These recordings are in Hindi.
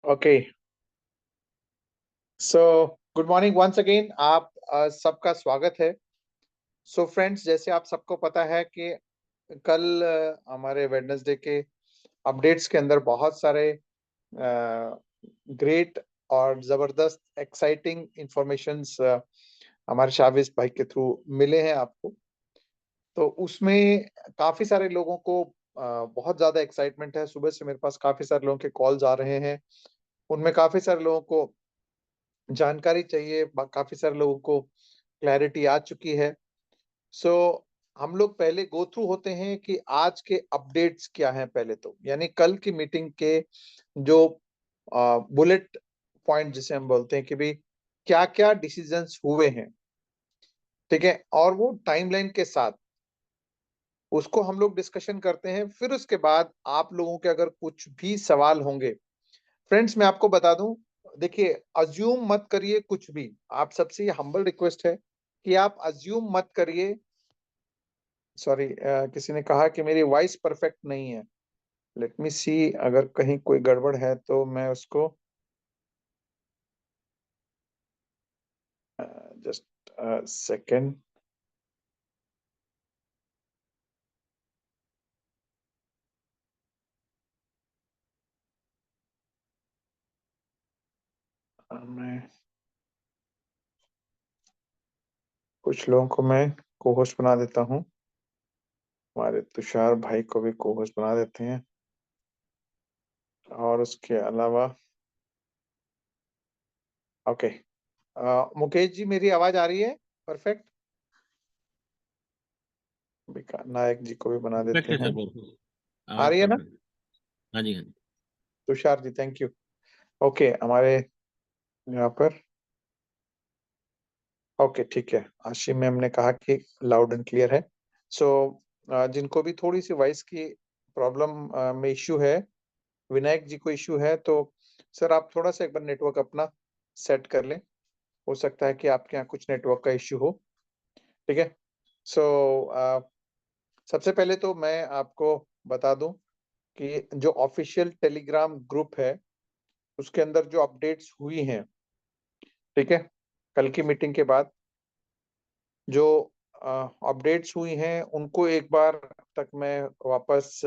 Okay, so good morning once again. आप सबका स्वागत है। सो फ्रेंड्स, जैसे आप सबको पता है कि कल हमारे वेडनेसडे के अपडेट्स के अंदर बहुत सारे ग्रेट और ज़बरदस्त एक्साइटिंग इंफॉर्मेशंस हमारे शाविज भाई के थ्रू मिले हैं आपको। तो उसमें काफ़ी सारे लोगों को बहुत ज़्यादा एक्साइटमेंट है। सुबह से मेरे पास काफ़ी सारे लोगों के कॉल्स आ रहे हैं। उनमें काफ़ी सारे लोगों को जानकारी चाहिए, काफ़ी सारे लोगों को क्लैरिटी आ चुकी है। सो हम लोग पहले गो थ्रू होते हैं कि आज के अपडेट्स क्या हैं पहले तो, यानी कल की मीटिंग के जो बुलेट पॉइंट जिसे हम बोलते हैं कि भाई क्या-क्या डिसीजंस हुए हैं, ठीक है? और वो टाइमलाइन के साथ उसको हम लोग डिस्कशन करते हैं। फिर उसके बाद आप लोगों के अगर कुछ भी सवाल होंगे, फ्रेंड्स मैं आपको बता दूं, देखिए अज्यूम मत करिए कुछ भी। आप सबसे ये हम्बल रिक्वेस्ट है कि आप अज्यूम मत करिए। सॉरी, किसी ने कहा कि मेरी वॉइस परफेक्ट नहीं है। लेट मी सी, अगर कहीं कोई गड़बड़ है तो मैं उसको जस्ट सेकेंड। मैं कुछ लोगों को मैं को होस्ट बना देता हूँ। हमारे तुषार भाई को भी को होस्ट बना देते हैं। और उसके अलावा ओके, मुकेश जी मेरी आवाज आ रही है परफेक्ट? नायक जी को भी बना परफेक्ट देते है सर, हैं। परफेक्ट। आ आवाज रही है ना? परफेक्ट। हाँ जी, हाँ जी। Tushar ji thank you. Okay, हमारे यहाँ पर ओके ठीक है। आशी मैम ने कहा कि लाउड एंड क्लियर है। सो जिनको भी थोड़ी सी वॉइस की प्रॉब्लम में इश्यू है, विनायक जी को इश्यू है, तो सर आप थोड़ा सा एक बार नेटवर्क अपना सेट कर लें। हो सकता है कि आपके यहाँ कुछ नेटवर्क का इश्यू हो, ठीक है? सो सबसे पहले तो मैं आपको बता दूं कि जो ऑफिशियल टेलीग्राम ग्रुप है उसके अंदर जो अपडेट्स हुई हैं, ठीक है, कल की मीटिंग के बाद जो अपडेट्स हुई हैं उनको एक बार तक मैं वापस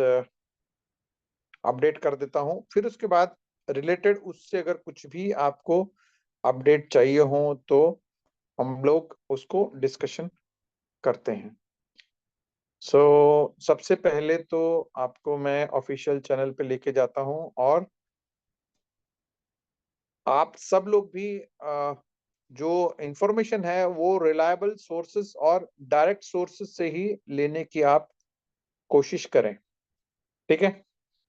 अपडेट कर देता हूं। फिर उसके बाद रिलेटेड उससे अगर कुछ भी आपको अपडेट चाहिए हो तो हम लोग उसको डिस्कशन करते हैं। सो सबसे पहले तो आपको मैं ऑफिशियल चैनल पे लेके जाता हूं और आप सब लोग भी जो इंफॉर्मेशन है वो रिलायबल सोर्सेस और डायरेक्ट सोर्सेस से ही लेने की आप कोशिश करें, ठीक है?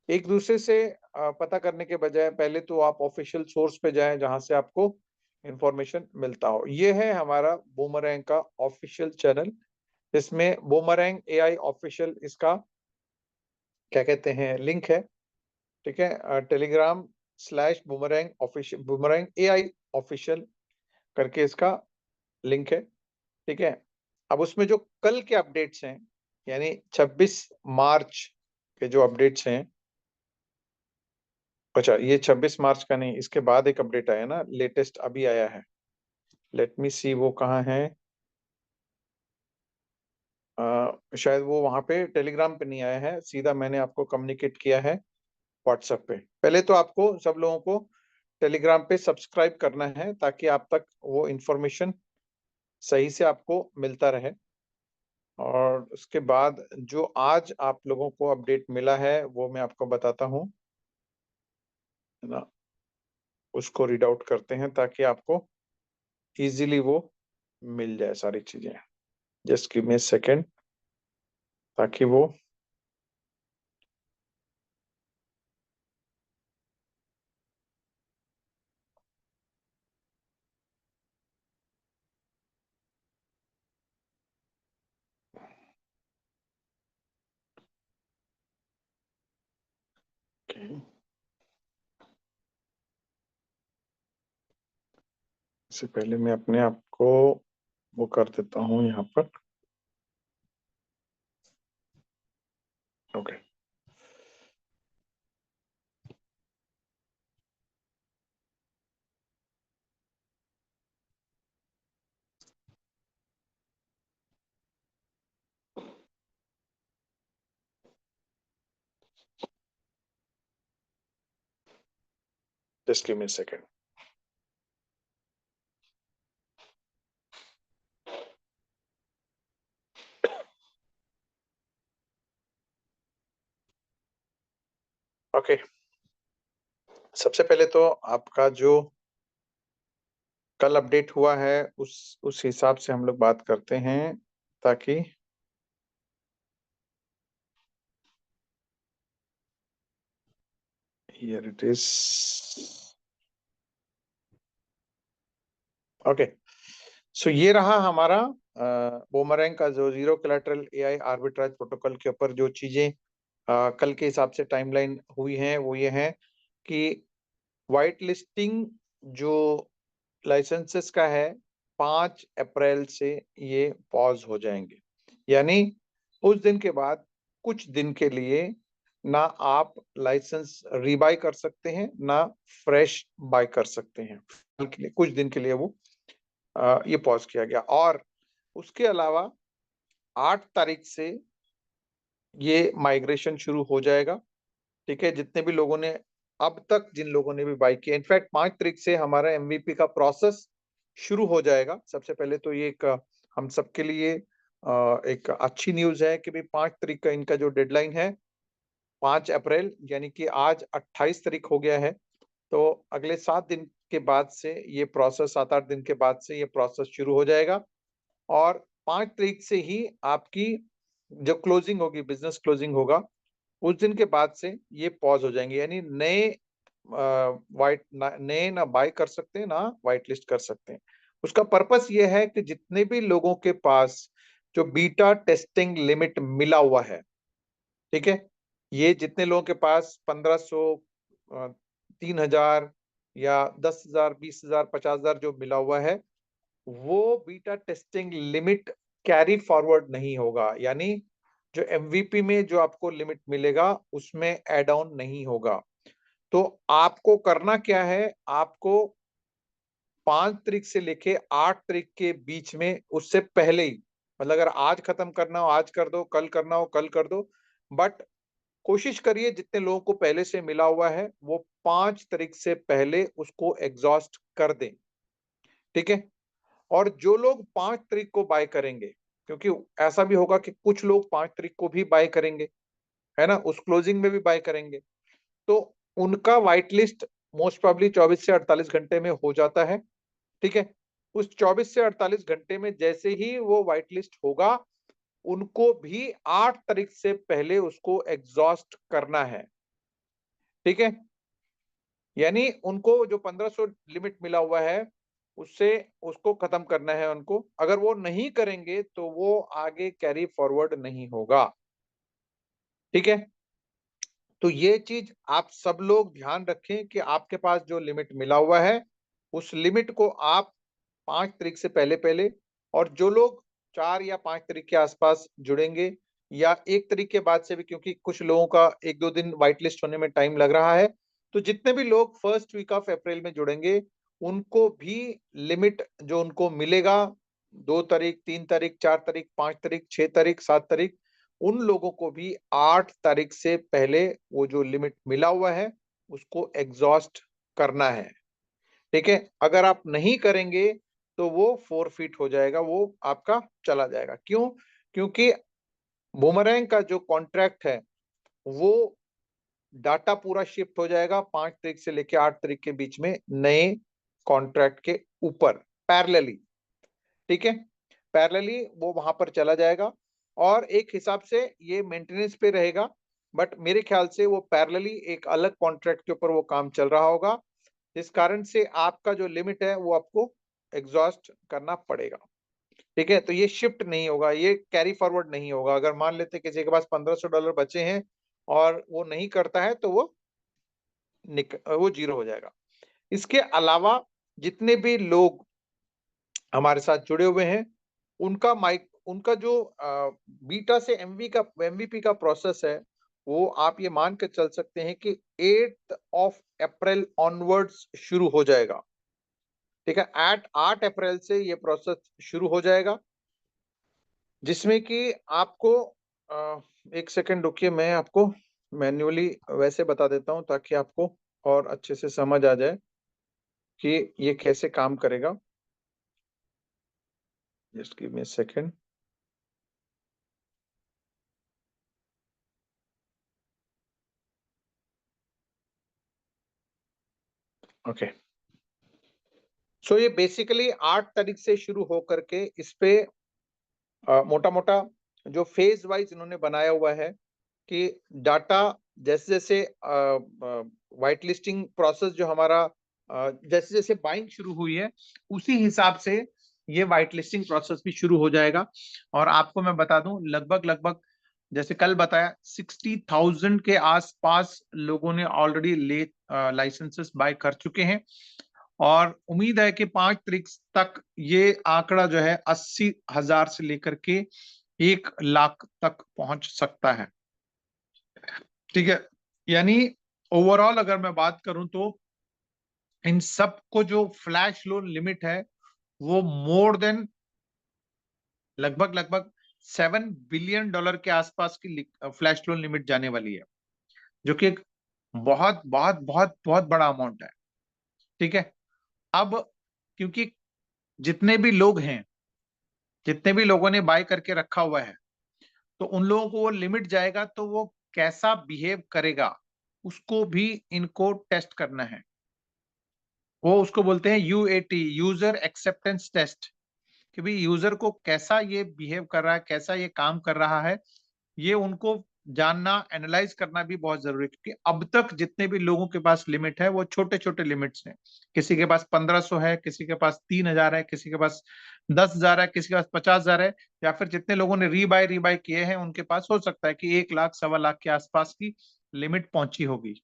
एक दूसरे से पता करने के बजाय पहले तो आप ऑफिशियल सोर्स पे जाएं जहां से आपको इंफॉर्मेशन मिलता हो। ये है हमारा बूमरैंग का ऑफिशियल चैनल। इसमें बूमरैंग एआई ऑफिशियल इसका क्या कहते हैं लिंक है, ठीक है? Telegram slash boomerang official, boomerang AI official करके इसका लिंक है, ठीक है? अब उसमें जो कल के अपडेट्स हैं, यानी 26 मार्च के जो अपडेट्स हैं, अच्छा ये 26 मार्च का नहीं, इसके बाद एक अपडेट आया ना, लेटेस्ट अभी आया है। लेट मी सी वो कहाँ है? शायद वो वहां पे टेलीग्राम पे नहीं आया है, सीधा मैंने आपको कम्युनिकेट किया है व्हाट्सएप पे। पहले तो आपको सब लोगों को टेलीग्राम पे सब्सक्राइब करना है ताकि आप तक वो इंफॉर्मेशन सही से आपको मिलता रहे। और उसके बाद जो आज आप लोगों को अपडेट मिला है वो मैं आपको बताता हूँ, है ना? उसको रीड आउट करते हैं ताकि आपको इजीली वो मिल जाए सारी चीजें। Just give me a second ताकि वो okay. इससे पहले मैं अपने आप को वो कर देता हूँ यहाँ पर। Okay, Just give me a second. Okay, सबसे पहले तो आपका जो कल अपडेट हुआ है उस हिसाब से हम लोग बात करते हैं, ताकि here it is. Okay, so ये रहा हमारा बूमरैंग का जो zero collateral AI arbitrage protocol के ऊपर जो चीजें कल के हिसाब से टाइमलाइन हुई हैं वो ये है कि वाइट लिस्टिंग जो लाइसेंसेस का है 5 अप्रैल से ये पॉज हो जाएंगे। यानी उस दिन के बाद कुछ दिन के लिए ना आप लाइसेंस रीबाय कर सकते हैं ना फ्रेश बाय कर सकते हैं। के लिए कुछ दिन के लिए वो ये पॉज किया गया। और उसके अलावा 8 तारीख से ये माइग्रेशन शुरू हो जाएगा। ठीक है, जितने भी लोगों ने अब तक जिन लोगों ने भी बाय किया, इनफैक्ट 5 तारीख से हमारा एमवीपी का प्रोसेस शुरू हो जाएगा। सबसे पहले तो ये एक हम सबके लिए एक अच्छी न्यूज है कि भाई 5 तारीख का इनका जो डेडलाइन है 5 अप्रैल, यानी कि आज 28 तारीख हो गया है। तो अगले 7 दिन के बाद से ये प्रोसेस 7-8 दिन के बाद से ये प्रोसेस शुरू हो जाएगा। और 5 तारीख से ही आपकी जो क्लोजिंग होगी, बिजनेस क्लोजिंग होगा, उस दिन के बाद से ये पॉज हो जाएंगे। यानी नए नए ना बाय कर सकते हैं ना व्हाइट लिस्ट कर सकते हैं। उसका पर्पस ये है कि जितने भी लोगों के पास जो बीटा टेस्टिंग लिमिट मिला हुआ है, ठीक है, ये जितने लोगों के पास 1500 3000 या 10,000 20,000 50,000 जो मिला हुआ है, वो beta testing limit carry forward नहीं होगा। यानी जो एमवीपी में जो आपको लिमिट मिलेगा उसमें एड ऑन नहीं होगा। तो आपको करना क्या है, आपको 5 तारीख से लेके 8 तारीख के बीच में, उससे पहले ही, मतलब अगर आज खत्म करना हो आज कर दो, कल करना हो कल कर दो, बट कोशिश करिए जितने लोगों को पहले से मिला हुआ है वो 5 तारीख से पहले उसको एग्जॉस्ट कर दें। ठीक है, और जो लोग 5 तारीख को बाय करेंगे, क्योंकि ऐसा भी होगा कि कुछ लोग 5 तारीख को भी बाय करेंगे, है ना, उस क्लोजिंग में भी बाय करेंगे, तो उनका व्हाइट लिस्ट मोस्ट प्रोबेबली 24 से 48 घंटे में हो जाता है। ठीक है, उस 24 से 48 घंटे में जैसे ही वो व्हाइट लिस्ट होगा, उनको भी 8 तारीख से पहले उसको एग्जॉस्ट करना है। ठीक है, यानी उनको जो 1500 लिमिट मिला हुआ है उससे उसको खत्म करना है उनको। अगर वो नहीं करेंगे तो वो आगे कैरी फॉरवर्ड नहीं होगा। ठीक है, तो ये चीज आप सब लोग ध्यान रखें कि आपके पास जो लिमिट मिला हुआ है उस लिमिट को आप 5 तारीख से पहले पहले, और जो लोग 4 या 5 तारीख के आसपास जुड़ेंगे या 1 तारीख के बाद से भी, क्योंकि कुछ लोगों का 1-2 दिन व्हाइट लिस्ट होने में टाइम लग रहा है, तो जितने भी लोग फर्स्ट वीक ऑफ अप्रैल में जुड़ेंगे उनको भी लिमिट जो उनको मिलेगा 2 तारीख, 3 तारीख, 4 तारीख, 5 तारीख, 6 तारीख, 7 तारीख, उन लोगों को भी 8 तारीख से पहले वो जो लिमिट मिला हुआ है उसको एग्जॉस्ट करना है। ठीक है, अगर आप नहीं करेंगे तो वो फोरफिट हो जाएगा, वो आपका चला जाएगा। क्यों? क्योंकि बूमरैंग का जो कॉन्ट्रैक्ट है वो डाटा पूरा शिफ्ट हो जाएगा 5 तारीख से लेके 8 तारीख के बीच में नए कॉन्ट्रैक्ट के ऊपर पैरेलली। ठीक है, पैरेलली वो वहां पर चला जाएगा और एक हिसाब से ये मेंटेनेंस पे रहेगा, बट मेरे ख्याल से वो पैरेलली एक अलग कॉन्ट्रैक्ट के ऊपर वो काम चल रहा होगा, जिस कारण से आपका जो लिमिट है वो आपको एग्जॉस्ट करना पड़ेगा। ठीक है, तो ये शिफ्ट नहीं होगा, ये कैरी फॉरवर्ड नहीं होगा। अगर मान लेते किसी के पास $1500 बचे हैं और वो नहीं करता है तो वो जीरो हो जाएगा। इसके अलावा जितने भी लोग हमारे साथ जुड़े हुए हैं उनका जो बीटा से एमवीपी का प्रोसेस है वो आप ये मान के चल सकते हैं कि 8 ऑफ अप्रैल ऑनवर्ड्स शुरू हो जाएगा। ठीक है, 8 अप्रैल से ये प्रोसेस शुरू हो जाएगा, जिसमें कि आपको एक सेकंड रुकिए, मैं आपको मैन्युअली वैसे बता देता हूं ताकि आपको और अच्छे से समझ आ जाए कि ये कैसे काम करेगा। Just give me a second. Okay, so ये बेसिकली 8 तारीख से शुरू होकर के इस पे मोटा मोटा जो फेज वाइज इन्होंने बनाया हुआ है कि डाटा जैसे जैसे व्हाइट लिस्टिंग प्रोसेस जो हमारा जैसे जैसे बाइंग शुरू हुई है उसी हिसाब से ये व्हाइट लिस्टिंग प्रोसेस भी शुरू हो जाएगा। और आपको मैं बता दूं लगभग लगभग जैसे कल बताया 60,000 के आसपास लोगों ने ऑलरेडी ले लाइसेंसेस बाय कर चुके हैं। और उम्मीद है कि 5 तारीख तक ये आंकड़ा जो है 80,000 से लेकर के 1 लाख तक पहुंच सकता है। ठीक है, यानी ओवरऑल अगर मैं बात करूं तो इन सबको जो फ्लैश लोन लिमिट है वो मोर देन लगभग लगभग $7 बिलियन के आसपास की फ्लैश लोन लिमिट जाने वाली है, जो कि एक बहुत बहुत बहुत बहुत बड़ा अमाउंट है। ठीक है, अब क्योंकि जितने भी लोग हैं, जितने भी लोगों ने बाय करके रखा हुआ है, तो उन लोगों को वो लिमिट जाएगा तो वो कैसा बिहेव करेगा उसको भी इनको टेस्ट करना है। वो उसको बोलते हैं यूएटी, यूजर एक्सेप्टेंस टेस्ट, कि भाई यूजर को कैसा ये बिहेव कर रहा है, कैसा ये काम कर रहा है, ये उनको जानना, एनालाइज करना भी बहुत जरूरी है। क्योंकि अब तक जितने भी लोगों के पास लिमिट है वो छोटे छोटे लिमिट्स हैं। किसी के पास 1500 है, किसी के पास 3000 है, किसी के पास 10,000 है, किसी के पास 50,000 है, या फिर जितने लोगों ने रीबाय किए हैं उनके पास हो सकता है कि 1 लाख 1.25 लाख के आसपास की लिमिट पहुंची होगी।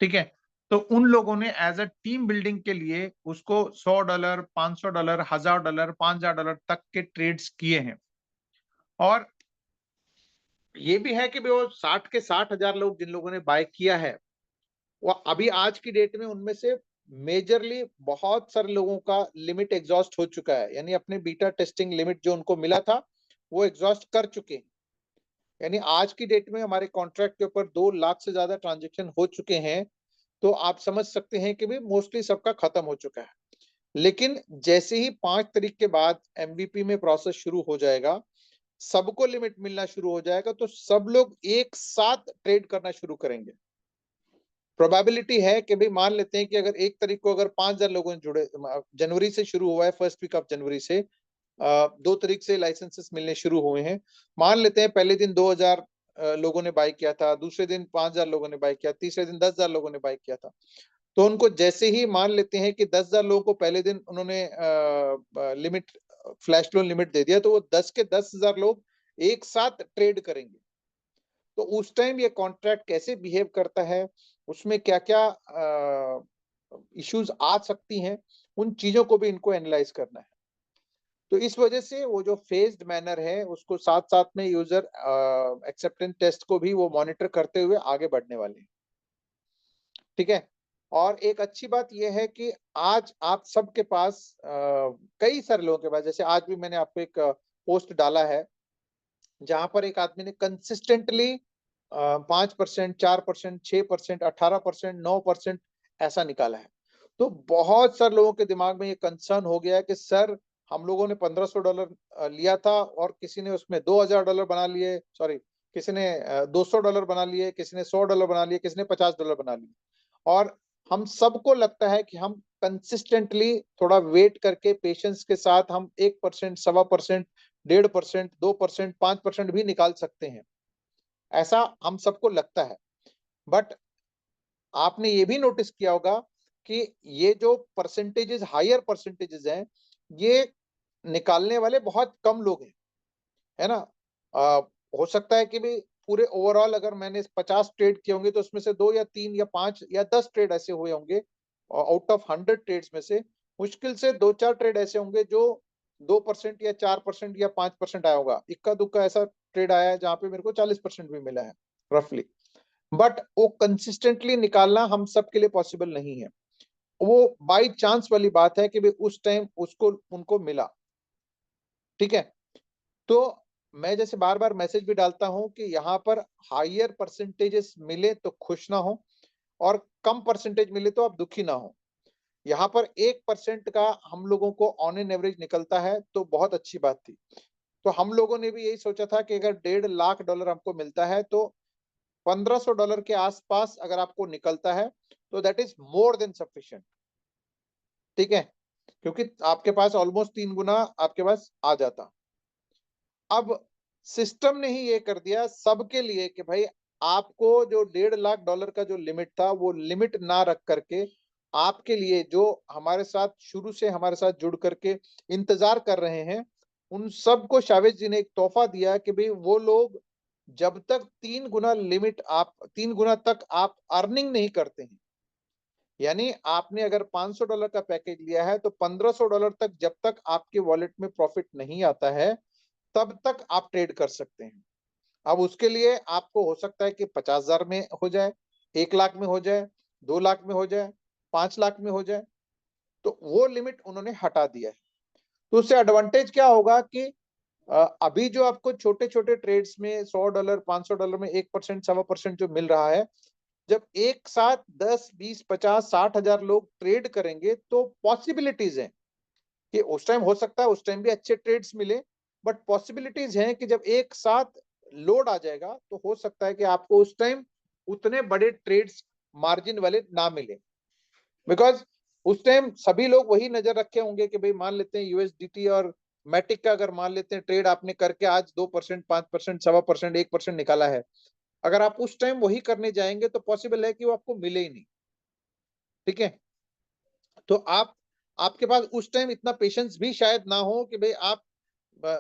ठीक है, तो उन लोगों ने एज अ टीम बिल्डिंग के लिए उसको $100, $500, $1,000, $5,000 तक के ट्रेड्स किए हैं। और ये भी है कि भी वो 60 के 60,000 लोग जिन लोगों ने बाय किया है, वो अभी आज की डेट में उनमें से मेजरली बहुत सारे लोगों का लिमिट एग्जॉस्ट हो चुका है, यानी अपने बीटा टेस्टिंग लिमिट जो उनको मिला था वो एग्जॉस्ट कर चुके हैं। यानी आज की डेट में हमारे कॉन्ट्रैक्ट के ऊपर 2 लाख से ज्यादा ट्रांजेक्शन हो चुके हैं। तो आप समझ सकते हैं कि भी मोस्टली सबका खत्म हो चुका है। लेकिन जैसे ही 5 तारीख के बाद एमवीपी में प्रोसेस शुरू हो जाएगा, सबको लिमिट मिलना शुरू हो जाएगा, तो सब लोग एक साथ ट्रेड करना शुरू करेंगे। प्रोबेबिलिटी है कि भाई मान लेते हैं कि अगर 1 तारीख को अगर 5,000 लोगों ने जुड़े, जनवरी से शुरू हुआ है, फर्स्ट वीक ऑफ जनवरी से 2 तारीख से लाइसेंसेस मिलने शुरू हुए हैं। मान लेते हैं पहले दिन 2,000 लोगों ने बाय किया था, दूसरे दिन 5,000 लोगों ने बाय किया, तीसरे दिन 10,000 लोगों ने बाय किया था। तो उनको जैसे ही मान लेते हैं कि 10,000 लोगों को पहले दिन उन्होंने लिमिट, फ्लैश लोन लिमिट दे दिया, तो वो 10 के 10,000 लोग एक साथ ट्रेड करेंगे। तो उस टाइम ये कॉन्ट्रैक्ट कैसे बिहेव करता है, उसमें क्या क्या इश्यूज आ सकती हैं, उन चीजों को भी इनको एनालाइज करना है। तो इस वजह से वो जो फेज्ड मैनर है उसको साथ साथ में यूजर एक्सेप्टेंस टेस्ट को भी वो मॉनिटर करते हुए आगे बढ़ने वाले हैं। ठीक है, और एक अच्छी बात यह है कि आज आप सबके पास कई सारे लोगों के पास, जैसे आज भी मैंने आपको एक पोस्ट डाला है जहां पर एक आदमी ने कंसिस्टेंटली 5%, 4%, 6%, 18%, 9% ऐसा निकाला है। तो बहुत सारे लोगों के दिमाग में ये कंसर्न हो गया है कि सर हम लोगों ने $1,500 लिया था और किसी ने उसमें $2,000 बना लिए, सॉरी, किसी ने $200 बना लिए, किसी ने $100 बना लिए, किसी ने $50 बना लिए। और हम सबको लगता है कि हम कंसिस्टेंटली थोड़ा वेट करके पेशेंस के साथ हम 1%, 1.25%, 1.5%, 2%, 5% भी निकाल सकते हैं, ऐसा हम सबको लगता है। बट आपने ये भी नोटिस किया होगा कि ये जो परसेंटेजेस, हायर परसेंटेजेस हैं, ये निकालने वाले बहुत कम लोग हैं, है ना। आ, हो सकता है कि भी पूरे ओवरऑल अगर मैंने 50 ट्रेड किए होंगे तो उसमें से 2 या 3 या 5 या 10 ट्रेड ऐसे हुए होंगे, आउट ऑफ 100 ट्रेड्स में से मुश्किल से 2-4 ट्रेड ऐसे होंगे जो 2% या 4% या 5% आया होगा। इक्का दुक्का ऐसा ट्रेड आया है जहां पे मेरे को 40% भी मिला है रफली। बट वो कंसिस्टेंटली निकालना हम सबके लिए पॉसिबल नहीं है। वो बाई चांस वाली बात है कि भाई उस टाइम उसको उनको मिला। ठीक है, तो मैं जैसे बार बार मैसेज भी डालता हूं कि यहाँ पर हायर परसेंटेजेस मिले तो खुश ना हो, और कम परसेंटेज मिले तो आप दुखी ना हो। यहाँ पर 1% का हम लोगों को ऑन एन एवरेज निकलता है तो बहुत अच्छी बात थी। तो हम लोगों ने भी यही सोचा था कि अगर $1.5 लाख हमको मिलता है तो $1500 के आसपास अगर आपको निकलता है तो that is more than sufficient. ठीक है, क्योंकि आपके पास ऑलमोस्ट 3 गुना आपके पास आ जाता। अब सिस्टम ने ही ये कर दिया सबके लिए कि भाई आपको जो $1.5 लाख का जो लिमिट था वो लिमिट ना रख करके आपके लिए जो हमारे साथ शुरू से हमारे साथ जुड़ करके इंतजार कर रहे हैं उन सबको शावेज जी ने एक तोहफा दिया कि भाई वो लोग जब तक 3 गुना लिमिट आप 3 गुना तक आप अर्निंग नहीं करते हैं, यानी आपने अगर $500 का पैकेज लिया है तो $1500 तक जब तक आपके वॉलेट में प्रॉफिट नहीं आता है तब तक आप ट्रेड कर सकते हैं। अब उसके लिए आपको हो सकता है कि 50,000 में हो जाए, 1 लाख में हो जाए, 2 लाख में हो जाए, 5 लाख में हो जाए, तो वो लिमिट उन्होंने हटा दिया है। तो उससे एडवांटेज क्या होगा कि अभी जो आपको छोटे छोटे ट्रेड्स में $100 $500 में 1% 1.25% जो मिल रहा है, जब एक साथ 10 20 50 60,000 लोग ट्रेड करेंगे तो पॉसिबिलिटीज है कि उस टाइम हो सकता है उस टाइम भी अच्छे ट्रेड्स मिले, बट पॉसिबिलिटीज हैं कि जब एक साथ लोड आ जाएगा तो हो सकता है कि आपको उस टाइम उतने बड़े ट्रेड्स मार्जिन वाले ना मिले, बिकॉज उस टाइम सभी लोग वही नजर रखे होंगे कि भाई मान लेते हैं यूएसडीटी और मैटिक का अगर मान लेते हैं ट्रेड आपने करके आज 2% 5% 1.25% 1% निकाला है, अगर आप उस टाइम वही करने जाएंगे तो पॉसिबल है कि वो आपको मिले ही नहीं। ठीक है, तो आपके पास उस टाइम इतना पेशेंस भी शायद ना हो कि भाई आप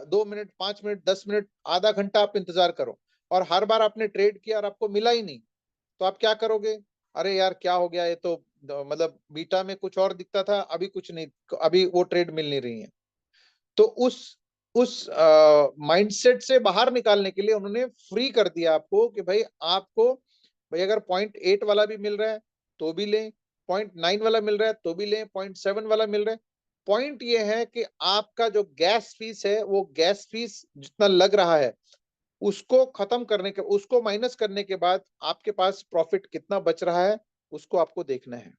2 मिनट 5 मिनट 10 मिनट आधा घंटा आप इंतजार करो और हर बार आपने ट्रेड किया और आपको मिला ही नहीं, तो आप क्या करोगे? अरे यार क्या हो गया, ये तो मतलब बीटा में कुछ और दिखता था, अभी कुछ नहीं, अभी वो ट्रेड मिल नहीं रही है। तो उस माइंडसेट से बाहर निकालने के लिए उन्होंने फ्री कर दिया आपको कि भाई आपको भाई अगर 0.8 वाला भी मिल रहा है तो भी लें, 0.9 वाला मिल रहा है तो भी लें, 0.7 वाला मिल रहा है। पॉइंट ये है कि आपका जो गैस फीस है वो गैस फीस जितना लग रहा है उसको खत्म करने के उसको माइनस करने के बाद आपके पास प्रॉफिट कितना बच रहा है उसको आपको देखना है।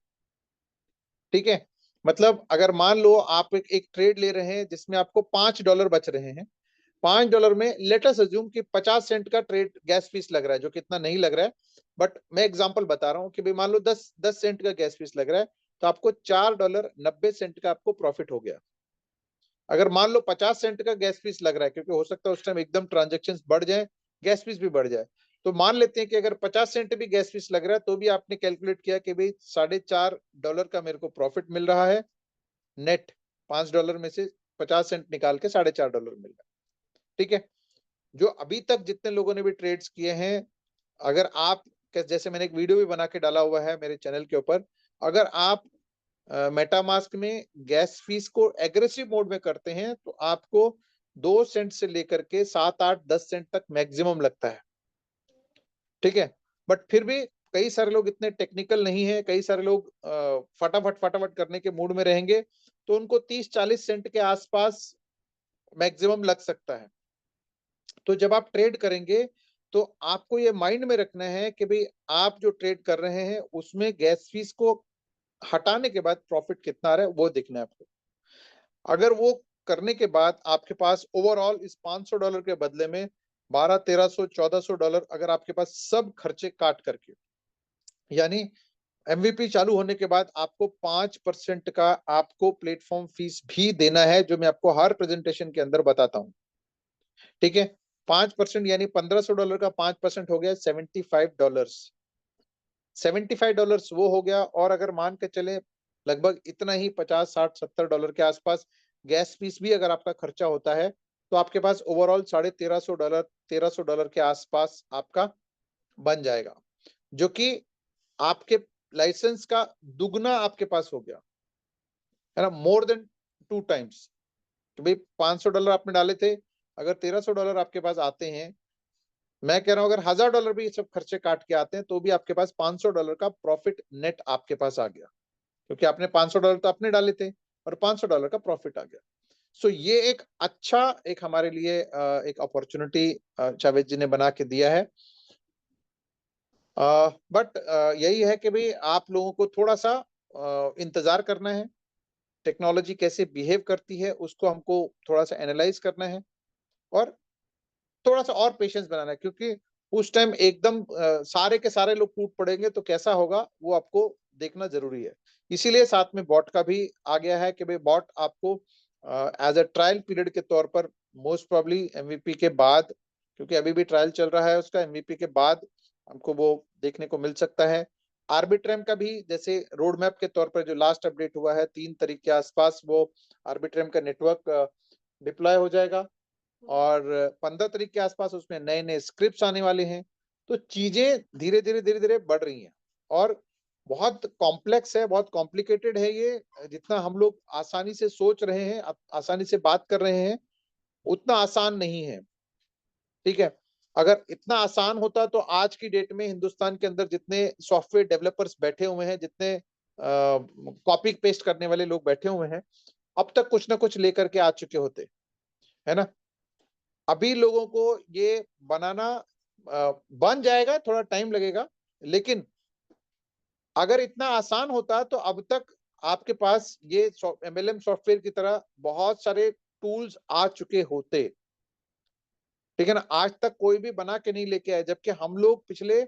ठीक है, मतलब अगर मान लो आप एक ट्रेड ले रहे हैं जिसमें आपको $5 बच रहे हैं, $5 में लेट अस अज्यूम कि 50 सेंट का ट्रेड गैस फीस लग रहा है, जो कितना नहीं लग रहा है, बट मैं एग्जांपल बता रहा हूं कि भाई मान लो 10 सेंट का गैस फीस लग रहा है तो आपको $4.90 का आपको प्रॉफिट हो गया। अगर मान लो 50 सेंट का गैस फीस लग रहा है, क्योंकि हो सकता है उस टाइम एकदम ट्रांजेक्शन बढ़ जाए, गैस फीस भी बढ़ जाए, तो मान लेते हैं कि अगर 50 सेंट भी गैस फीस लग रहा है तो भी आपने कैलकुलेट किया कि भाई $4.5 का मेरे को प्रॉफिट मिल रहा है नेट, $5 में से 50 सेंट निकाल के $4.5 मिल रहा है। ठीक है, जो अभी तक जितने लोगों ने भी ट्रेड्स किए हैं, अगर आप जैसे मैंने एक वीडियो भी बना के डाला हुआ है मेरे चैनल के ऊपर, अगर आप मेटामास्क में गैस फीस को एग्रेसिव मोड में करते हैं तो आपको 2 सेंट से लेकर के 7 8 10 सेंट तक मैक्सिमम लगता है। ठीक है, बट फिर भी कई सारे लोग इतने टेक्निकल नहीं है, कई सारे लोग फटाफट फटाफट करने के मूड में रहेंगे तो उनको 30 40 सेंट के आसपास मैक्सिमम लग सकता है। तो जब आप ट्रेड करेंगे तो आपको ये माइंड में रखना है कि भाई आप जो ट्रेड कर रहे हैं उसमें गैस फीस को हटाने के बाद प्रॉफिट कितना आ रहा है वो देखना है आपको। अगर वो करने के बाद आपके पास ओवरऑल इस $500 के बदले में 12 1300 $1400 अगर आपके पास सब खर्चे काट करके, यानी एमवीपी चालू होने के बाद आपको 5% का आपको प्लेटफॉर्म फीस भी देना है, जो मैं आपको हर प्रेजेंटेशन के अंदर बताता हूँ। ठीक है, 5% यानी $1500 का 5% हो गया $75। $75 वो हो गया, और अगर मान के चले लगभग इतना ही 50 60 $70 के आसपास गैस फीस भी अगर आपका खर्चा होता है तो आपके पास ओवरऑल $1350 के आसपास आपका बन जाएगा, जो कि आपके लाइसेंस का दुगना आपके पास हो गया है ना, मोर देन 2 टाइम्स। तो भाई $500 आपने डाले थे, अगर $1300 आपके पास आते हैं, मैं कह रहा हूं अगर $1000 भी सब खर्चे काट के आते हैं तो भी आपके पास $500 का प्रॉफिट नेट आपके पास आ गया, क्योंकि आपने $500 तो अपने डाले थे और $500 का प्रॉफिट आ गया। सो ये एक अच्छा एक हमारे लिए एक अपॉर्चुनिटी जावेद जी ने बना के दिया है। बट यही है कि भाई आप लोगों को थोड़ा सा इंतजार करना है, टेक्नोलॉजी कैसे बिहेव करती है उसको हमको थोड़ा सा एनालाइज करना है, और थोड़ा सा और पेशेंस बनाना है, क्योंकि उस टाइम एकदम सारे के सारे लोग टूट पड़ेंगे तो कैसा होगा वो आपको देखना जरूरी है। इसीलिए साथ में बॉट का भी आ गया है कि भाई बॉट आपको एज अ ट्रायल पीरियड के तौर पर मोस्ट प्रोबेबली एमवीपी के बाद, क्योंकि अभी भी ट्रायल चल रहा है उसका, एमवीपी के बाद हमको वो देखने को मिल सकता है। आर्बिट्रेम का भी जैसे रोड मैप के तौर पर जो लास्ट अपडेट हुआ है 3 तारीख के आसपास वो आर्बिट्रेम का नेटवर्क डिप्लॉय हो जाएगा, और 15 तारीख के आसपास उसमें नए नए स्क्रिप्ट्स आने वाले हैं। तो चीजें धीरे धीरे बढ़ रही हैं, और बहुत कॉम्प्लेक्स है, बहुत कॉम्प्लिकेटेड है ये। जितना हम लोग आसानी से सोच रहे हैं, आसानी से बात कर रहे हैं, उतना आसान नहीं है। ठीक है, अगर इतना आसान होता तो आज की डेट में हिंदुस्तान के अंदर जितने सॉफ्टवेयर डेवलपर्स बैठे हुए हैं, जितने कॉपी पेस्ट करने वाले लोग बैठे हुए हैं, अब तक कुछ ना कुछ लेकर के आ चुके होते, है ना। अभी लोगों को ये बनाना बन जाएगा, थोड़ा टाइम लगेगा, लेकिन अगर इतना आसान होता तो अब तक आपके पास ये एमएलएम सॉफ्टवेयर की तरह बहुत सारे टूल्स आ चुके होते। ठीक है ना, आज तक कोई भी बना के नहीं लेके आए, जबकि हम लोग पिछले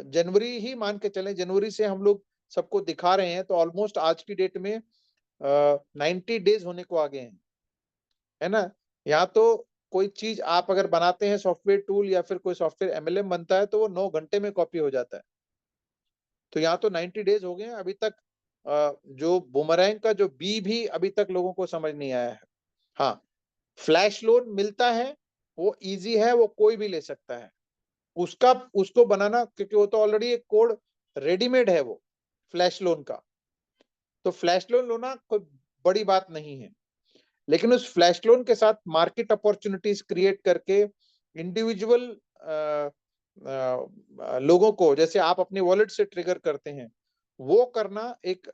जनवरी ही मान के चले, जनवरी से हम लोग सबको दिखा रहे हैं, तो ऑलमोस्ट आज की डेट में 90 डेज होने को आ गए हैं, है ना। यहाँ तो कोई चीज आप अगर बनाते हैं सॉफ्टवेयर टूल या फिर कोई सॉफ्टवेयर एमएलएम बनता है तो वो 9 घंटे में कॉपी हो जाता है। तो यहाँ तो 90 डेज हो गए हैं, अभी तक जो बुमरैंग का जो बी भी अभी तक लोगों को समझ नहीं आया है। हाँ, फ्लैश लोन मिलता है, वो इजी है, वो कोई भी ले सकता है उसका, उसको बनाना, क्योंकि वो तो ऑलरेडी एक कोड रेडीमेड है वो फ्लैश लोन का। तो फ्लैश लोन लोना कोई बड़ी बात नहीं है, लेकिन उस फ्लैश लोन के साथ मार्केट अपॉर्चुनिटीज क्रिएट करके इंडिविजुअल लोगों को, जैसे आप अपने वॉलेट से ट्रिगर करते हैं, वो करना एक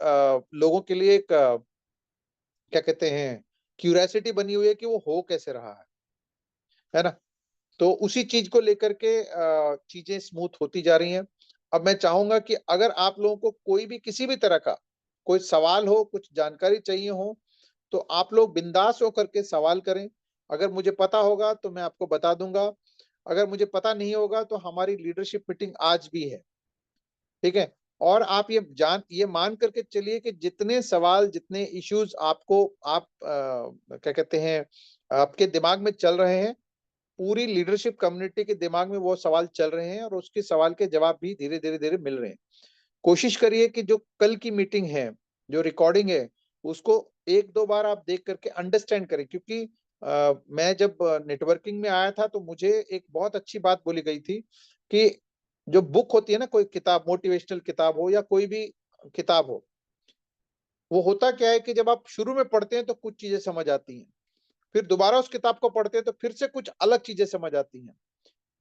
लोगों के लिए एक क्या कहते हैं, क्यूरियोसिटी बनी हुई है कि वो हो कैसे रहा है ना। तो उसी चीज को लेकर के चीजें स्मूथ होती जा रही हैं। अब मैं चाहूंगा कि अगर आप लोगों को कोई भी किसी भी तरह का कोई सवाल हो, कुछ जानकारी चाहिए हो, तो आप लोग बिंदास होकर के सवाल करें। अगर मुझे पता होगा तो मैं आपको बता दूंगा, अगर मुझे पता नहीं होगा तो हमारी लीडरशिप मीटिंग आज भी है। ठीक है, और आप ये मान करके चलिए कि जितने सवाल, जितने इश्यूज आपको आप क्या कहते हैं आपके दिमाग में चल रहे हैं, पूरी लीडरशिप कम्युनिटी के दिमाग में वो सवाल चल रहे हैं, और उसके सवाल के जवाब भी धीरे धीरे धीरे मिल रहे हैं। कोशिश करिए कि जो कल की मीटिंग है, जो रिकॉर्डिंग है, उसको एक दो बार आप देख करके अंडरस्टैंड करें, क्योंकि मैं जब नेटवर्किंग में आया था तो मुझे एक बहुत अच्छी बात बोली गई थी कि जो बुक होती है ना, कोई किताब, मोटिवेशनल किताब हो या कोई भी किताब हो, वो होता क्या है कि जब आप शुरू में पढ़ते हैं तो कुछ चीजें समझ आती हैं, फिर दोबारा उस किताब को पढ़ते हैं तो फिर से कुछ अलग चीजें समझ आती हैं।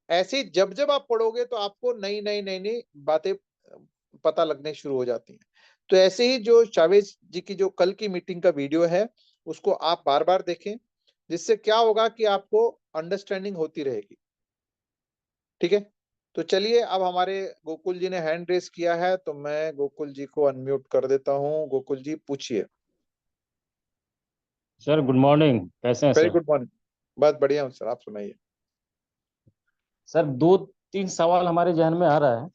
ऐसे ही जब जब आप पढ़ोगे तो आपको नई नई बातें पता लगने शुरू हो जाती हैं। तो ऐसे ही जो चावेज जी की जो कल की मीटिंग का वीडियो है, उसको आप बार बार देखें, जिससे क्या होगा कि आपको अंडरस्टैंडिंग होती रहेगी। ठीक है, तो चलिए, अब हमारे गोकुल जी ने हैंड रेस किया है, तो मैं गोकुल जी को अनम्यूट कर देता हूँ। गोकुल जी पूछिए। सर गुड मॉर्निंग, कैसे हैं वेरी सर? Good morning. बस बढ़िया हूँ सर, आप सुनाइए। सर दो तीन सवाल हमारे जहन में आ रहा है।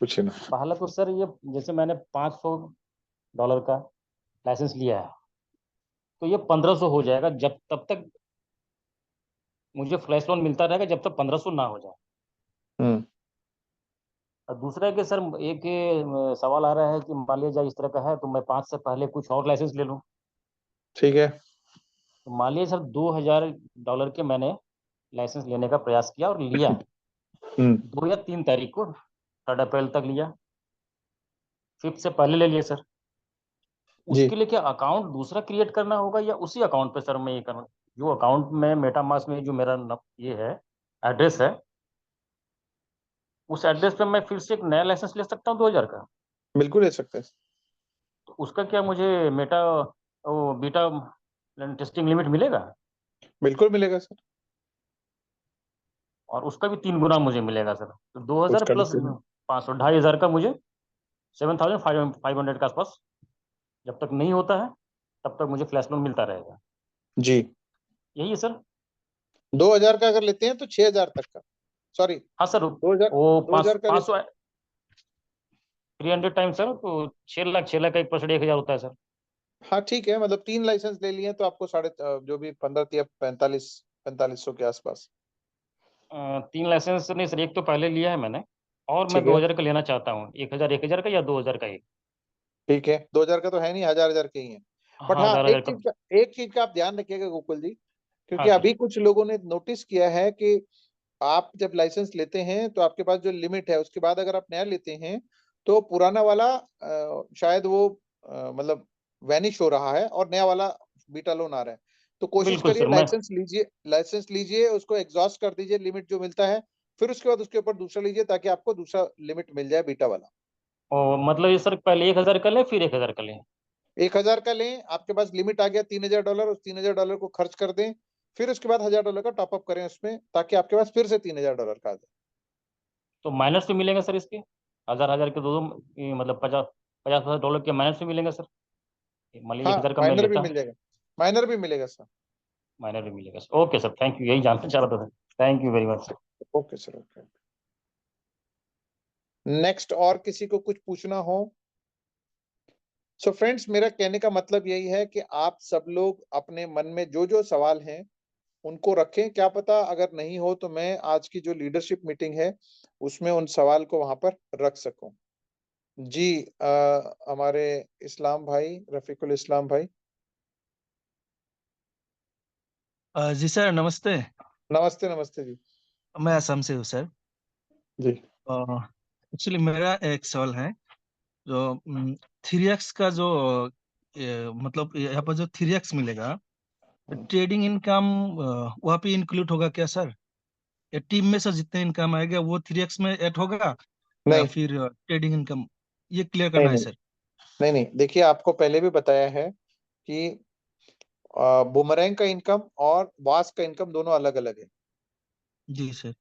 पूछिए ना। पहला तो सर ये, जैसे मैंने $500 का लाइसेंस लिया है, तो ये 1500 हो जाएगा जब तब तक मुझे फ्लैश लोन मिलता रहेगा जब तक 1500 ना हो जाए। हम्म। और दूसरा है कि सर एक सवाल आ रहा है कि मान लिया जाए इस तरह का है तो मैं 5 से पहले कुछ और लाइसेंस ले लूँ। ठीक है। तो मान लीजिए सर $2000 के मैंने लाइसेंस लेने का प्रयास किया और लिया हम्म। 2 या 3 तारीख को, 3 अप्रैल तक लिया, 5th से पहले ले लिया सर। जी। उसके लिए क्या अकाउंट दूसरा क्रिएट करना होगा या उसी अकाउंट पे सर मैं ये करूँ? जो अकाउंट में मेटामास्क में जो मेरा ये है, एड्रेस है, उस एड्रेस पे मैं फिर से एक नया लाइसेंस ले सकता हूँ 2000 का? बिल्कुल ले सकते हैं। तो उसका क्या मुझे बीटा टेस्टिंग लिमिट मिलेगा? बिल्कुल मिलेगा सर। और उसका भी 3 गुना मुझे मिलेगा सर, तो 2000 कुछ प्लस कंडीशन। 500 2,500 का मुझे 7,500 के आसपास जब तक नहीं होता है तब तक मुझे फ्लैश लोन मिलता रहेगा। जी। यही है सर। 2000 का अगर लेते हैं तो 6000 तक का, सॉरी हाँ सर, 2000, वो 2000 का 500 300 टाइम सर, तो 6 लाख, 6 लाख का 1% 1,000 होता है सर। हाँ ठीक है, मतलब 3 लाइसेंस ले लिए तो आपको जो भी 15 या 4500 के आसपास। 3 लाइसेंस नहीं सर, एक तो पहले लिया है मैंने, और मैं ठीक है। 2,000 का लेना चाहता हूँ। 1,000 1,000 का या 2,000 का एक। ठीक है, 2000 का तो है नहीं, 1000 के ही है। बट हाँ, हाँ, 1,000 का। एक चीज का आप ध्यान रखिएगा गोकुल जी, हाँ क्योंकि सर। अभी कुछ लोगों ने नोटिस किया है कि आप जब लाइसेंस लेते हैं तो आपके पास जो लिमिट है उसके बाद अगर आप नया लेते हैं तो पुराना वाला शायद वो मतलब वैनिश हो रहा है और नया वाला बीटा लोन आ रहा है। तो कोशिश बिल्कुल करिए, सर। मैं लाइसेंस लीजिए, उसको एग्जॉस्ट कर दीजिए लिमिट जो मिलता है, फिर उसके बाद उसके ऊपर दूसरा लीजिए ताकि आपको दूसरा लिमिट मिल जाए बीटा वाला। मतलब ये सर पहले 1,000 का लें फिर 1,000 का लें? 1000 का लें, आपके पास लिमिट आ गया $3000, उस $3000 को खर्च कर दें, फिर उसके बाद $1000 का टॉपअप करें उसमें, ताकि आपके पास फिर से $3000 का आ जाए। तो माइनस में मिलेगा सर इसके? 1,000 के दो दो, मतलब 50 $50 के माइनस में मिलेगा सर? मान लीजिए हाँ, 1,000 का मैं माइनर भी लेता मिल हूँ। जाएगा, माइनर भी मिलेगा सर। माइनर में मिलेगा sir. Okay sir, thank you, यही जानना चाह रहा था sir. Thank you very much sir. Okay sir, okay. Next, और किसी को कुछ पूछना हो? सो फ्रेंड्स, मेरा कहने का मतलब यही है कि आप सब लोग अपने मन में जो जो सवाल हैं उनको रखें। क्या पता अगर नहीं हो तो मैं आज की जो लीडरशिप मीटिंग है उसमें उन सवाल को वहां पर रख सकूं। जी, हमारे इस्लाम भाई, रफीकुल इस्लाम भाई। जी सर, नमस्ते। नमस्ते, नमस्ते जी। मैं असम से हूँ सर। जी। एक्चुअली मेरा एक सवाल है, जो 3x का जो मतलब यहाँ पर जो 3x मिलेगा, ट्रेडिंग इनकम वहाँ पे इंक्लूड होगा क्या सर? ये टीम में से जितने इनकम आएगा वो 3x में ऐड होगा, या नहीं, फिर ट्रेडिंग इनकम? ये क्लियर नहीं, करना है नहीं, सर। नहीं, नहीं, देखिए आपको पहले भी बताया है कि बुमरैंग का इनकम और वास का इनकम दोनों अलग अलग है। जी सर।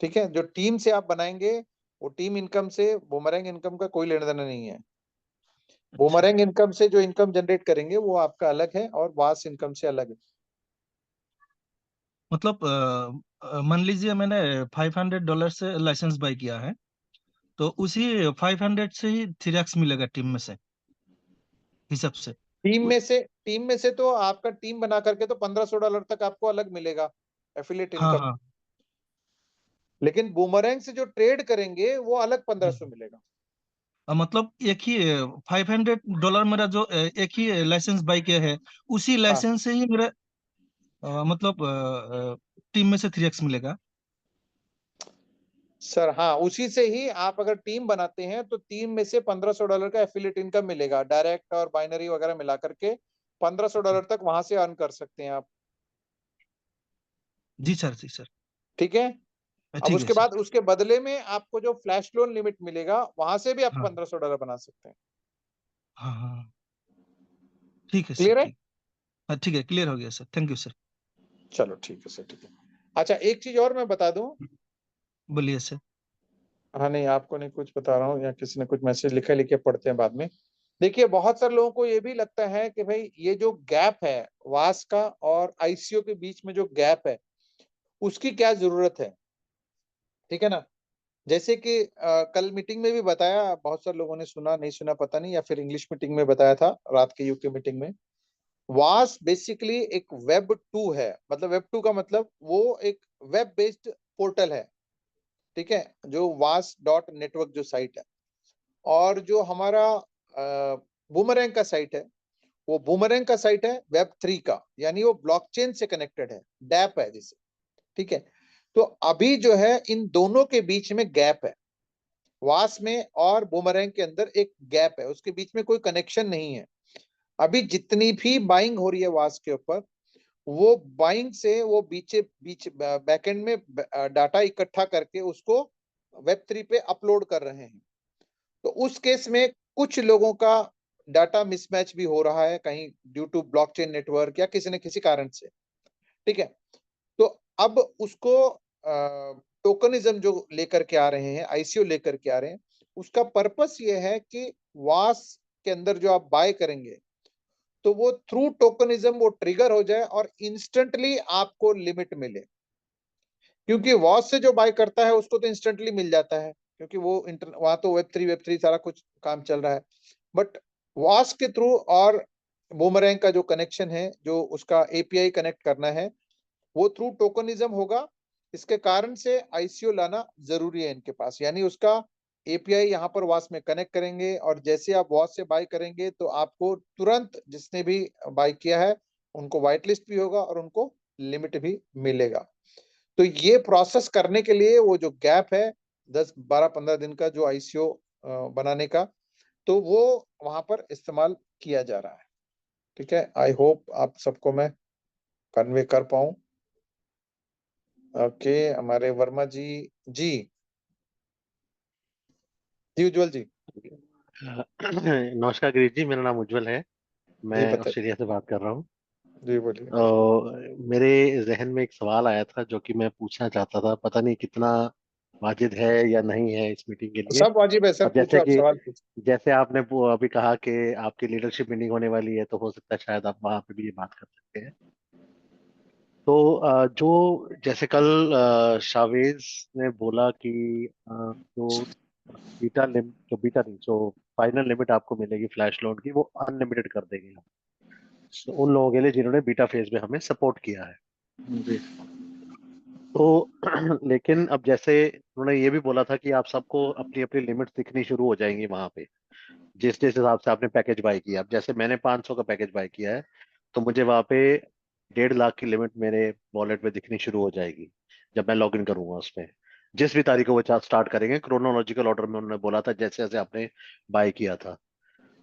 ठीक है, जो टीम से आप बनाएंगे वो टीम इनकम से बुमरैंग इनकम का कोई लेना देना नहीं है। अच्छा, बुमरैंग इनकम से जो इनकम जनरेट करेंगे वो आपका अलग है और वास इनकम से अलग है। मतलब मान लीजिए मैंने $500 से लाइसेंस बाय किया है, तो उसी 500 से ही 3x मिलेगा टीम में से, हिसाब से? टीम में से तो आपका टीम बना करके तो $1500 तक आपको अलग मिलेगा एफिलिएट हाँ इनकम। हाँ। लेकिन बूमरैंग से जो ट्रेड करेंगे वो अलग जी। 1500 मिलेगा। मतलब एक ही $500 मेरा जो एक ही लाइसेंस बाई किया है, उसी हाँ लाइसेंस से ही मेरा मतलब टीम में से 3x मिलेगा। सर, हाँ, उसी से ही आप अगर टीम बनाते हैं तो टीम में से $1500 का एफिलिएट इनकम मिलेगा, डायरेक्ट और बाइनरी वगैरह मिला करके अच्छा। $1500 तक वहां से अर्न कर सकते हैं आप। जी सर, जी सर। ठीक है। अब ठीक है उसके सर। बाद उसके बदले में आपको जो फ्लैश लोन लिमिट मिलेगा वहां से भी आप हाँ $1500 बना सकते हैं। हाँ हाँ। ठीक है सर, क्लियर है? ठीक। हाँ ठीक है, क्लियर हो गया सर, थैंक यू सर। चलो ठीक है सर, ठीक है। अच्छा, एक चीज और मैं बता दूं। बोलिए सर। हाँ, नहीं, आपको नहीं कुछ बता रहा हूँ या किसी ने कुछ मैसेज लिखा, लिखे पढ़ते हैं बाद में। देखिए, बहुत सारे लोगों को ये भी लगता है कि भाई ये जो गैप है वास का और आईसीओ के बीच में जो गैप है उसकी क्या जरूरत है। ठीक है ना। जैसे कि कल मीटिंग में भी बताया, बहुत सारे लोगों ने सुना नहीं सुना पता नहीं, या फिर इंग्लिश मीटिंग में बताया था रात के यूके मीटिंग में। वास बेसिकली एक वेब टू है, मतलब वेब टू का मतलब वो एक वेब बेस्ड पोर्टल है। ठीक है, जो वास डॉट नेटवर्क जो साइट है, और जो हमारा बूमरैंग का साइट है वो बूमरैंग का साइट है वेब 3 का, यानी वो ब्लॉकचेन से कनेक्टेड है, डैप है जिसे। ठीक है। तो अभी जो है इन दोनों के बीच में गैप है, वास में और बूमरैंग के अंदर एक गैप है, उसके बीच में कोई कनेक्शन नहीं है। अभी जितनी भी बाइंग हो रही है वास के ऊपर, वो बाइंग से वो बीच बीच बैकएंड में डाटा इकट्ठा करके उसको वेब 3 पे अपलोड कर रहे हैं। तो उस केस में कुछ लोगों का डाटा मिसमैच भी हो रहा है कहीं, ड्यू टू ब्लॉकचेन नेटवर्क या किसी न किसी कारण से। ठीक है। तो अब उसको टोकनिज्म जो लेकर के आ रहे हैं, आईसीओ लेकर के आ रहे हैं, उसका पर्पस ये है कि वास के अंदर जो आप बाय करेंगे तो वो थ्रू टोकनिज्म वो ट्रिगर हो जाए और इंस्टेंटली आपको लिमिट मिले, क्योंकि वॉच से जो बाय करता है उसको तो इंस्टेंटली मिल जाता है, क्योंकि वो वहां तो वेब3 सारा कुछ काम चल रहा है। बट वॉच के थ्रू और बूमरैंग का जो कनेक्शन है, जो उसका एपीआई कनेक्ट करना है, वो थ्रू टोकनिज्म होगा। इसके कारण से आईसीओ लाना जरूरी है इनके पास, यानी उसका एपीआई यहाँ पर वास में कनेक्ट करेंगे और जैसे आप वास से बाय करेंगे तो आपको तुरंत जिसने भी बाय किया है उनको व्हाइट लिस्ट भी होगा और उनको लिमिट भी मिलेगा। तो ये प्रोसेस करने के लिए वो जो गैप है 10, 12, 15 दिन का जो आईसीओ बनाने का, तो वो वहां पर इस्तेमाल किया जा रहा है। ठीक है, आई होप आप सबको मैं कन्वे कर पाऊं। ओके, हमारे वर्मा जी जी जी उज्जवल जी नमस्कार गिरीश जी, मेरा नाम उज्जवल है। जी मैं बताइए, ऑस्ट्रेलिया से बात कर रहा हूँ। जी बोलिए। मेरे जहन में एक सवाल आया था जो कि मैं पूछना चाहता था, पता नहीं कितना वाजिब है या नहीं है इस मीटिंग के लिए। सब वाजिब है सर, अब पूछो जैसे आप कि सवाल पूछो। जैसे आपने अभी कहा कि आपकी लीडरशिप मीटिंग होने वाली है, तो हो सकता है शायद आप वहां पे भी ये बात कर सकते हैं। तो जो जैसे कल शावेज ने बोला कि जो बीटा नहीं, जो फाइनल लिमिट आपको मिलेगी फ्लैश लोन की, वो अनलिमिटेड कर देंगे हम, तो उन लोगों के लिए जिन्होंने बीटा फेज में हमें सपोर्ट किया है। जी तो लेकिन अब जैसे उन्होंने ये भी बोला था कि आप सबको अपनी अपनी लिमिट्स दिखनी शुरू हो जाएंगी वहां पे, जिस जिस हिसाब से आपने पैकेज बाय किया। अब जैसे मैंने 500 का पैकेज बाय किया है, तो मुझे वहां पे 1.5 लाख की लिमिट मेरे वॉलेट में दिखनी शुरू हो जाएगी जब मैं लॉग इन करूंगा उसमें। जिस भी तारीख को वो स्टार्ट करेंगे, क्रोनोलॉजिकल ऑर्डर में उन्होंने बोला था जैसे जैसे आपने बाय किया था।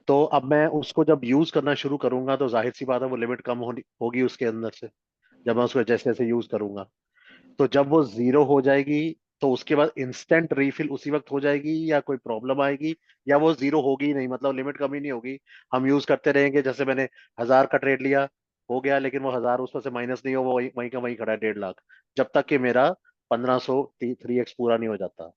तो अब मैं उसको जब यूज करना शुरू करूंगा तो जाहिर सी बात है वो लिमिट कम होगी उसके अंदर से, जब मैं उसको जैसे जैसे यूज करूंगा। तो जब वो जीरो हो जाएगी तो उसके बाद इंस्टेंट रीफिल उसी वक्त हो जाएगी, या कोई प्रॉब्लम आएगी, या वो जीरो होगी ही नहीं, मतलब लिमिट कम ही नहीं होगी, हम यूज करते रहेंगे। जैसे मैंने 1,000 का ट्रेड लिया, हो गया, लेकिन वो 1,000 उसमें से माइनस नहीं हो, वो वहीं वहीं का वहीं खड़ा है 1.5 लाख, जब तक कि मेरा 1500 3x पूरा नहीं हो जाता।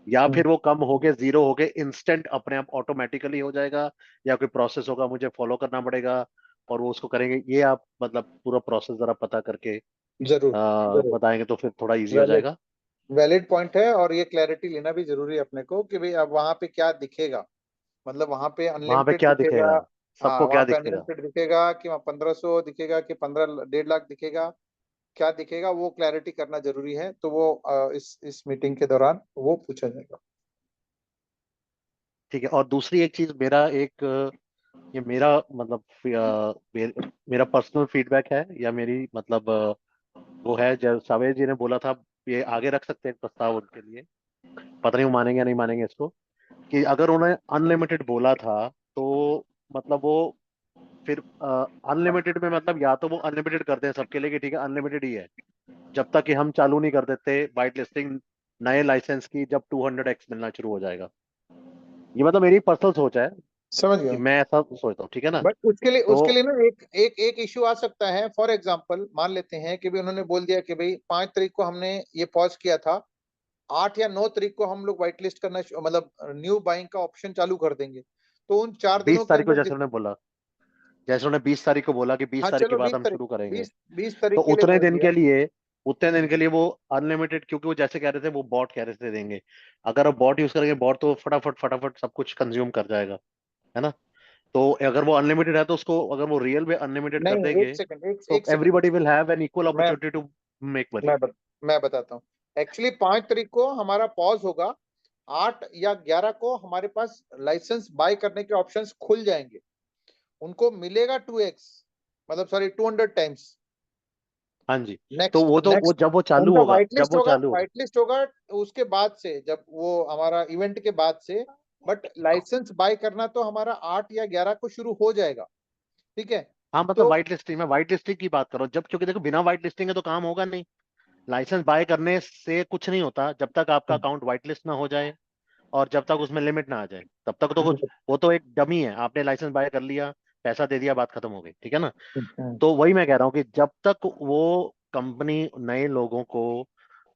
या फिर वो कम हो गए, जीरो हो गए, इंस्टेंट अपने आप ऑटोमेटिकली हो जाएगा, या कोई प्रोसेस होगा मुझे फॉलो करना पड़ेगा और वो उसको करेंगे। ये आप मतलब पूरा प्रोसेस जरा पता करके जरूर जरूर। बताएंगे तो फिर थोड़ा इजी हो वैलिड जाएगा। वैलिड पॉइंट है, और ये क्लैरिटी लेना भी जरूरी है अपने को कि भाई अब वहां पे क्या दिखेगा, मतलब वहां पे वहां पे अनलिमिटेड क्या दिखेगा। दिखेगा, हाँ, सबको वहां क्या पे दिखेगा। अनलिमिटेड दिखेगा कि वहाँ 1500 दिखेगा कि 1.5 लाख दिखेगा, क्या दिखेगा, वो क्लैरिटी करना जरूरी है। तो वो इस मीटिंग के दौरान वो पूछा जाएगा। ठीक है। और दूसरी एक चीज, मेरा एक ये मेरा मतलब मेरा पर्सनल फीडबैक है, या मेरी मतलब वो है, जब सावेद जी ने बोला था, ये आगे रख सकते हैं एक प्रस्ताव उनके लिए, पता नहीं वो मानेंगे या नहीं मानेंगे इसको, कि अगर उन्होंने अनलिमिटेड बोला था तो मतलब वो फिर अनलिमिटेड में मतलब या तो वो अनलिमिटेड कर दें सबके लिए कि ठीक है अनलिमिटेड ही है, जब तक कि हम चालू नहीं कर देते वाइट लिस्टिंग नए लाइसेंस की, जब 200x मिलना शुरू हो जाएगा। ये मतलब मेरी पर्सनल सोच है समझ कि गया। मैं ऐसा सोचता हूँ, ठीक है ना। बट तो उसके लिए ना एक एक एक इश्यू आ सकता है। फॉर एग्जांपल मान लेते हैं कि भी उन्होंने बोल दिया कि भाई 5 तारीख को हमने ये पॉज किया था, 8 या 9 तारीख को हम लोग व्हाइट लिस्ट करना मतलब न्यू बाइंग का ऑप्शन चालू कर देंगे, तो उन 4 दिनों 20 के तारीख को अंदर जैसे उन्होंने बोला, जैसे उन्होंने 20 तारीख को बोला कि 20 हाँ तारीख के चलो बाद बीस हम तारीख शुरू करेंगे, 20 तो तारीख के लिए बोल दिया। उतने दिन के लिए वो अनलिमिटेड, क्योंकि वो जैसे कह रहे थे वो बॉट कह रहे थे देंगे। अगर आप बॉट यूज करेंगे, बॉट तो फटाफट फटाफट सब कुछ कंज्यूम कर जाएगा, है ना। तो अगर वो अनलिमिटेड है तो उसको अगर वो रियल में अनलिमिटेड कर नहीं, देंगे तो एक second everybody will have an equal मैं अपॉर्चुनिटी टू मेक मनी। मैं बत, मैं बताता हूँ। एक्चुअली 5 तारीख को हमारा पॉज होगा, 8 या 11 को हमारे पास लाइसेंस बाय करने के ऑप्शंस खुल जाएंगे, उनको मिलेगा 2x, मतलब सॉरी 200 टाइम्स। हाँ जी। तो नेक्स्ट वो नेक्स्ट जब वो चालू उनका होगा, जब वो चालू होगा। व्हाइट लिस्ट होगा उसके बाद से, जब वो हमारा इवेंट के बाद से। बट लाइसेंस बाय करना तो हमारा 8 या 11 को शुरू हो जाएगा। ठीक है। हाँ मतलब तो व्हाइट लिस्टिंग, मैं व्हाइट लिस्टिंग की बात कर रहा हूँ जब, क्योंकि देखो बिना व्हाइट लिस्टिंग के तो काम होगा नहीं। लाइसेंस बाय करने से कुछ नहीं होता जब तक आपका अकाउंट व्हाइट लिस्ट ना हो जाए, और जब तक उसमें लिमिट ना आ जाए तब तक तो कुछ, वो तो एक डमी है। आपने लाइसेंस बाय कर लिया, पैसा दे दिया, बात खत्म हो गई, ठीक है ना। तो वही मैं कह रहा हूँ कि जब तक वो कंपनी नए लोगों को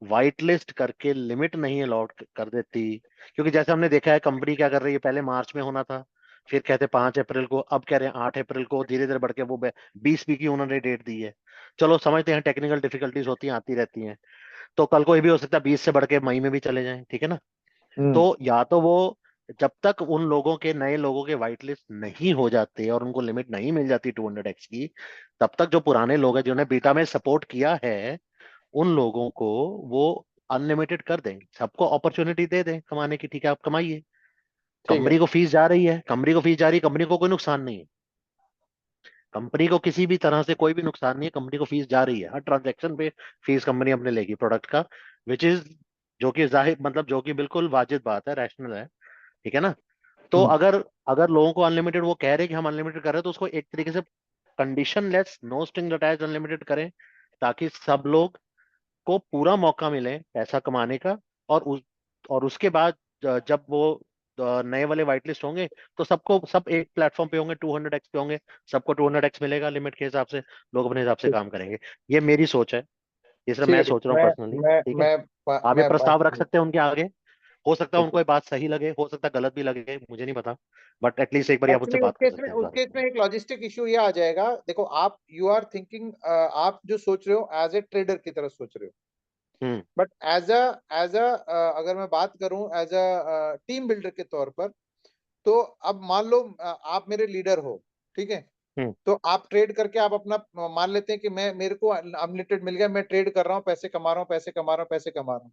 वाइट लिस्ट करके लिमिट नहीं अलॉट कर देती, क्योंकि जैसे हमने देखा है कंपनी क्या कर रही है, पहले मार्च में होना था, फिर कहते 5 अप्रैल को, अब कह रहे हैं 8 अप्रैल को, धीरे धीरे बढ़ के वो 20 की उन्होंने डेट दी है। चलो समझते हैं टेक्निकल डिफिकल्टीज होती हैं, आती रहती हैं, तो कल को ये भी हो सकता है 20 से बढ़ के मई में भी चले जाएं, ठीक है ना। तो या तो वो जब तक उन लोगों के, नए लोगों के वाइट लिस्ट नहीं हो जाते और उनको लिमिट नहीं मिल जाती 200x की, तब तक जो पुराने लोग हैं जिन्होंने बीटा में सपोर्ट किया है, उन लोगों को वो अनलिमिटेड कर दें, सबको अपॉर्चुनिटी दे दें कमाने की, ठीक है आप कमाइए। ठीक है। कंपनी को फीस जा रही है, कंपनी को फीस जा रही है, कंपनी को कोई नुकसान नहीं है, कंपनी को किसी भी तरह से कोई भी नुकसान नहीं है, कंपनी को फीस जा रही है, हर ट्रांजैक्शन पे फीस कंपनी अपने लेगी प्रोडक्ट का, विच इज, जो कि जाहिर मतलब जो कि बिल्कुल वाजिब बात है, रैशनल है, ठीक है ना। तो अगर अगर लोगों को अनलिमिटेड, वो कह रहे हैं कि हम अनलिमिटेड कर रहे हैं, तो उसको एक तरीके से conditionless, no string attached unlimited करें, ताकि सब लोग को पूरा मौका मिले पैसा कमाने का। और उसके बाद जब वो नए वाले वाइट लिस्ट होंगे, तो सबको, सब एक प्लेटफॉर्म पे होंगे, 200x पे होंगे, सबको 200x मिलेगा लिमिट के हिसाब से, लोग अपने हिसाब से ठीक काम करेंगे। ये मेरी सोच है, ये सिर्फ ठीक मैं है। ठीक सोच रहा हूँ मैं पर्सनली, मैं ठीक है। मैं आप ये मैं प्रस्ताव रख सकते हैं उनके आगे, हो सकता है ठीक उनको ये बात सही लगे, हो सकता है गलत भी लगे, मुझे नहीं पता, बट एटलीस्ट एक बार आप उनसे एक्चुअली बात कर सकते हैं इस उस बारे केस में में। एक लॉजिस्टिक इशू ये आ जाएगा। देखो, आप यू आर थिंकिंग, आप जो सोच रहे हो एज ए ट्रेडर की तरह सोच रहे हो, हम्म। बट एज अ अगर मैं बात करूं एज अ टीम बिल्डर के तौर पर, तो अब मान लो आप मेरे लीडर हो, ठीक है। हम्म। तो आप ट्रेड करके आप अपना मान लेते हैं कि मेरे को अनलिमिटेड मिल गया, मैं ट्रेड कर रहा हूँ, पैसे कमा रहा हूँ, पैसे कमा रहा हूँ, पैसे कमा रहा हूँ,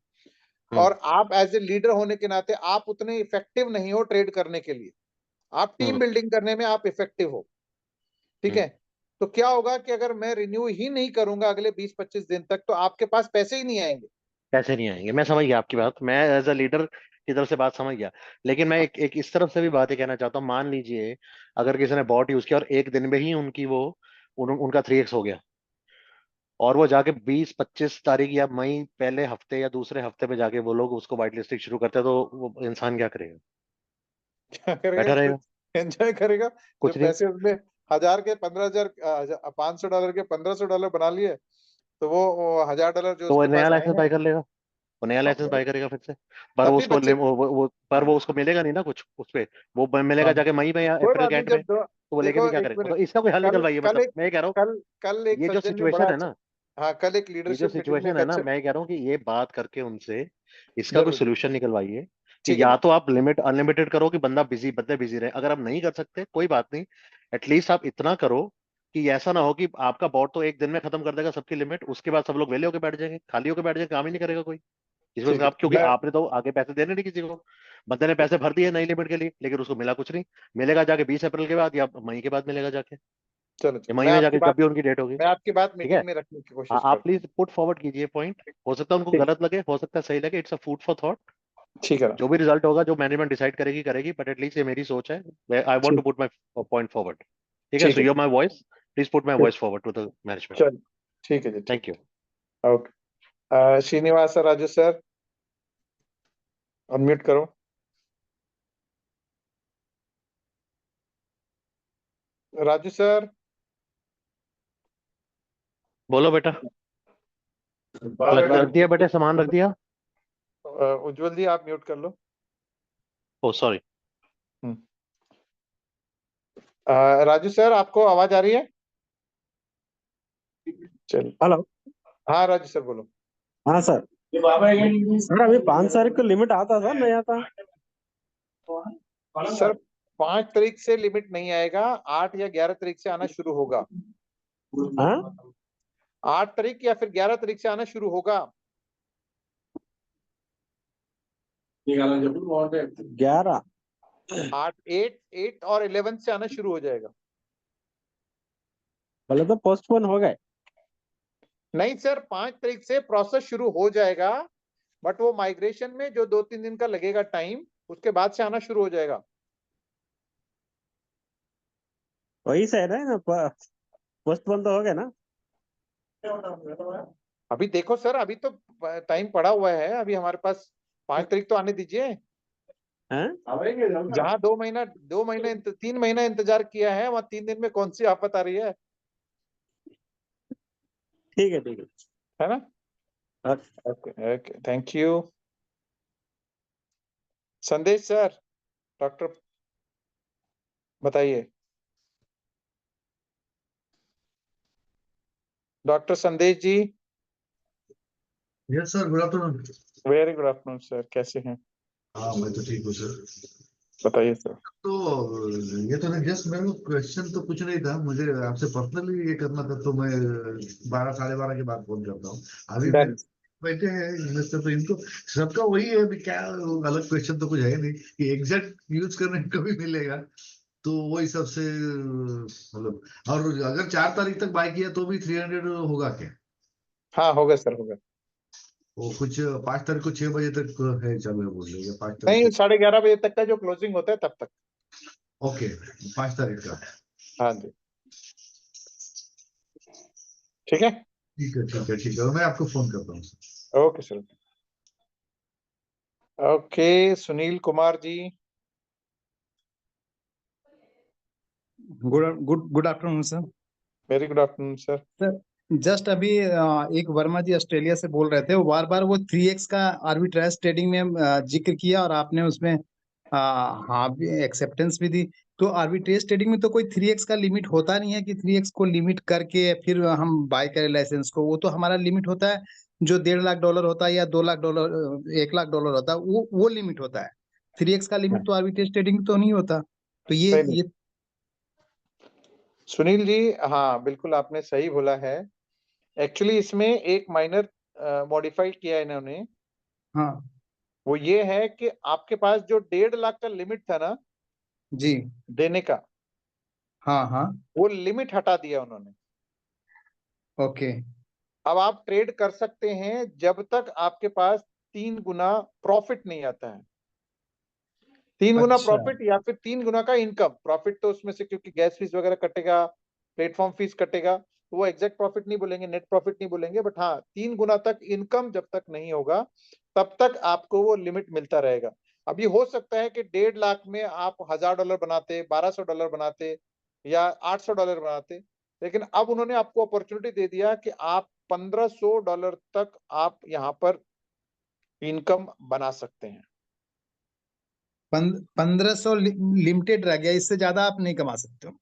हम्म। और आप एज ए लीडर होने के नाते आप उतने इफेक्टिव नहीं हो ट्रेड करने के लिए, आप टीम हम्म। बिल्डिंग करने में आप इफेक्टिव हो, ठीक हम्म। है। तो क्या होगा कि अगर मैं रिन्यू ही नहीं करूंगा अगले 20-25 दिन तक, तो आपके पास पैसे ही नहीं आएंगे। पैसे नहीं आएंगे, मैं समझ गया आपकी बात, मैं एज अ लीडर की तरफ से बात समझ गया। लेकिन मैं एक इस तरफ से भी बात ये कहना चाहता हूँ, मान लीजिए अगर किसी ने बॉट यूज किया और एक दिन में ही उनकी वो उनका 3x हो गया, और वो जाके 20-25 तारीख या मई पहले हफ्ते या दूसरे हफ्ते में जाके वो लोग उसको वाइट लिस्टिंग शुरू करते हैं, तो वो इंसान क्या करेगा? क्या करेगा? बैठा रहेगा? एंजॉय करेगा। जो कुछ नहीं। पैसे उसने 1000 के 15,000, $500 के $1500 बना लिए, तो वो $1000 जो तो वो उसके नया पास आए लाइसेंस हैं, बाय कर लेगा, वो नया हाँ, लाइसेंस बाय करेगा फिर से, पर तब वो भी उसको बच्चे। पर वो उसको मिलेगा नहीं ना कुछ उस पे, वो मिलेगा हाँ, जाके मई में या कोई अप्रैल बात के नहीं। एंड में, तो वो लेके देखो भी क्या एक करेगा? तो मिनट, इसका कोई हल कल निकलवाइए, कल मतलब एक मैं ये कह रहा हूँ, कल कल एक ये जो सज्जन ने बड़ा सिचुएशन है अच्छा, ना, हाँ, कल एक ये जो लीडरशिप मीटिंग में सिचुएशन एक है ना, अच्छा, मैं कह रहा हूँ कि ये बात करके उनसे इसका कोई जरूर, सोल्यूशन निकलवाइए, कि ठीक है या जी। तो आप लिमिट अनलिमिटेड करो कि बंदे बिजी रहे, अगर आप नहीं कर सकते कोई बात नहीं, एटलीस्ट आप इतना करो कि ऐसा ना हो कि आपका बॉट तो एक दिन में खत्म कर देगा सबकी लिमिट, उसके बाद सब लोग वेले होकर बैठ जाएंगे, खाली होकर बैठ जाएंगे, काम ही नहीं करेगा कोई, इसमें से ठीक है। आप, क्योंकि आपने तो आगे पैसे देने नहीं किसी को, बंदे ने पैसे भर दिए नई लिमिट के लिए, लेकिन उसको मिला कुछ नहीं, मिलेगा जाके 20 अप्रैल के बाद या मई के बाद मिलेगा जाके, चलो या चलो, मई में जाके जब भी उनकी डेट होगी, मैं आपकी बात ठीक है। मीटिंग में रखने की कोशिश आप करता हूँ। प्लीज पुट फॉरवर्ड कीजिए पॉइंट, हो सकता है उनको ठीक, गलत लगे, हो सकता है सही लगे, it's a food for thought, ठीक है ना। जो भी रिजल्ट होगा, जो मैनेजमेंट डिसाइड करेगी करेगी, बट एटलीस्ट ये मेरी सोच है, आई वांट टू ठीक, पुट माय पॉइंट फॉरवर्ड, ठीक है। ठीक सो है। Your my voice, please put my ठीक, voice forward to the management. चलो, ठीक है जी, ठीक थैंक यू। है, okay. Srinivas Raju sir, unmute करो। राजू सर, बोलो बेटा, रख दिया बेटे, सामान रख दिया? उज्जवल जी आप म्यूट कर लो। ओ सॉरी। हम्म। राजू सर, आपको आवाज आ रही है? चलिए। हेलो। हाँ राजू सर, बोलो। हाँ सर। सर अभी 5 तारीख को लिमिट आता था नहीं आता? सर 5 तारीख से लिमिट नहीं आएगा, 8 या 11 तारीख से आना शुरू होगा। हाँ 8 तारीख या फिर 11 तारीख से आना शुरू होगा। 11। 8 और 11 से आना शुरू हो जाएगा। पहले तो पोस्टपोन हो गए। नहीं सर, 5 तारीख से प्रोसेस शुरू हो जाएगा, बट वो माइग्रेशन में जो 2-3 दिन का लगेगा टाइम, उसके बाद से आना शुरू हो जाएगा। वही से है ना, पोस्टपोन तो हो गए ना? अभी देखो सर, अभी तो टाइम पड़ा हुआ है, अभी हमारे पास 5 तारीख तो आने दीजिए। हाँ जहाँ 3 महीना इंतजार किया है, वहाँ 3 दिन में कौन सी आफत आ रही है ठीक है ठीक है। है ना। Okay okay, thank you. Sandesh sir, doctor बताइए। Doctor Sandesh ji. Yes sir, good afternoon. Very good afternoon sir, कैसे हैं? हाँ, मैं तो ठीक हूँ सर। बताइए सर। तो ये तो नहीं, जस्ट मेरे को क्वेश्चन तो कुछ नहीं था, मुझे आपसे पर्सनली ये करना था, तो मैं 12 साढ़े 12 के बाद फोन करता हूँ। अभी Done. बैठे हैं इन्वेस्टर, तो इनको सबका वही है भी, क्या अलग क्वेश्चन तो कुछ है नहीं कि एग्जैक्ट यूज करने को भी मिलेगा, तो वही सबसे मतलब। और अगर 4 तारीख तक बाय किया तो भी 300 होगा क्या? हाँ होगा सर, होगा। वो कुछ 5 तारीख को 6 बजे तक है, चालू है बोल रहे 5 तारीख नहीं, को। 11:30 बजे तक का जो क्लोजिंग होता है तब तक। ओके, 5 तारीख का। हाँ जी, ठीक है। ठीक है ठीक है ठीक है, मैं आपको फोन करता हूँ। Okay sir. Okay, Sunil Kumar ji. Good afternoon sir. Very good afternoon sir. Sir just अभी एक वर्मा जी ऑस्ट्रेलिया से बोल रहे थे, वो बार बार वो 3x का आर्बिट्रेज ट्रेडिंग में जिक्र किया और आपने उसमें हाँ भी एक्सेप्टेंस भी दी। तो आर्बिट्रेज ट्रेडिंग में तो कोई 3x का लिमिट होता नहीं है कि 3x को लिमिट करके फिर हम बाय करें लाइसेंस को। वो तो हमारा लिमिट होता है जो $1.5 लाख होता है या $2 लाख, $1 लाख होता है, वो लिमिट होता है। 3x का लिमिट तो आर्बिट्रेज ट्रेडिंग तो नहीं होता। तो ये सुनील जी, हाँ बिल्कुल आपने सही बोला है। एक्चुअली इसमें एक माइनर मॉडिफाई किया है इन्होंने। हाँ वो ये है कि आपके पास जो 1.5 लाख का लिमिट था ना जी, देने का, हाँ हाँ, वो लिमिट हटा दिया उन्होंने। ओके। अब आप ट्रेड कर सकते हैं जब तक आपके पास 3 गुना प्रॉफिट नहीं आता है। 3 गुना अच्छा प्रॉफिट या फिर 3 गुना का इनकम। प्रॉफिट तो उसमें से क्योंकि गैस फीस वगैरह कटेगा, प्लेटफॉर्म फीस कटेगा, तो वो एग्जैक्ट प्रॉफिट नहीं बोलेंगे, नेट प्रॉफिट नहीं बोलेंगे, बट हाँ 3 गुना तक इनकम जब तक नहीं होगा तब तक आपको वो लिमिट मिलता रहेगा। अभी हो सकता है कि 1.5 लाख में आप $1000 बनाते, $1200 बनाते या $800 बनाते, लेकिन अब उन्होंने आपको अपॉर्चुनिटी दे दिया कि आप $1500 तक आप यहाँ पर इनकम बना सकते हैं। 1500 लिमिटेड रह गया, इससे ज्यादा आप नहीं कमा सकते हो।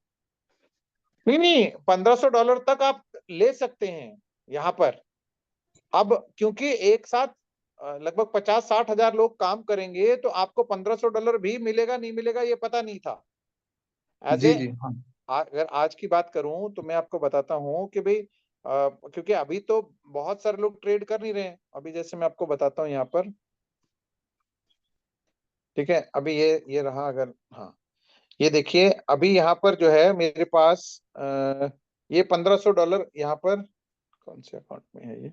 नहीं नहीं, $1500 तक आप ले सकते हैं यहाँ पर। अब क्योंकि एक साथ लगभग 50-60 हजार लोग काम करेंगे, तो आपको $1500 भी मिलेगा नहीं मिलेगा ये पता नहीं था। एज जी ए जी हाँ, अगर आज की बात करूं तो मैं आपको बताता हूं कि भाई क्योंकि अभी तो बहुत सारे लोग ट्रेड कर नहीं रहे हैं। अभी जैसे मैं आपको बताता हूं यहाँ पर, ठीक है, अभी ये रहा। अगर हाँ, ये देखिए अभी यहाँ पर जो है मेरे पास ये $1500 यहाँ पर कौन से अकाउंट में है ये,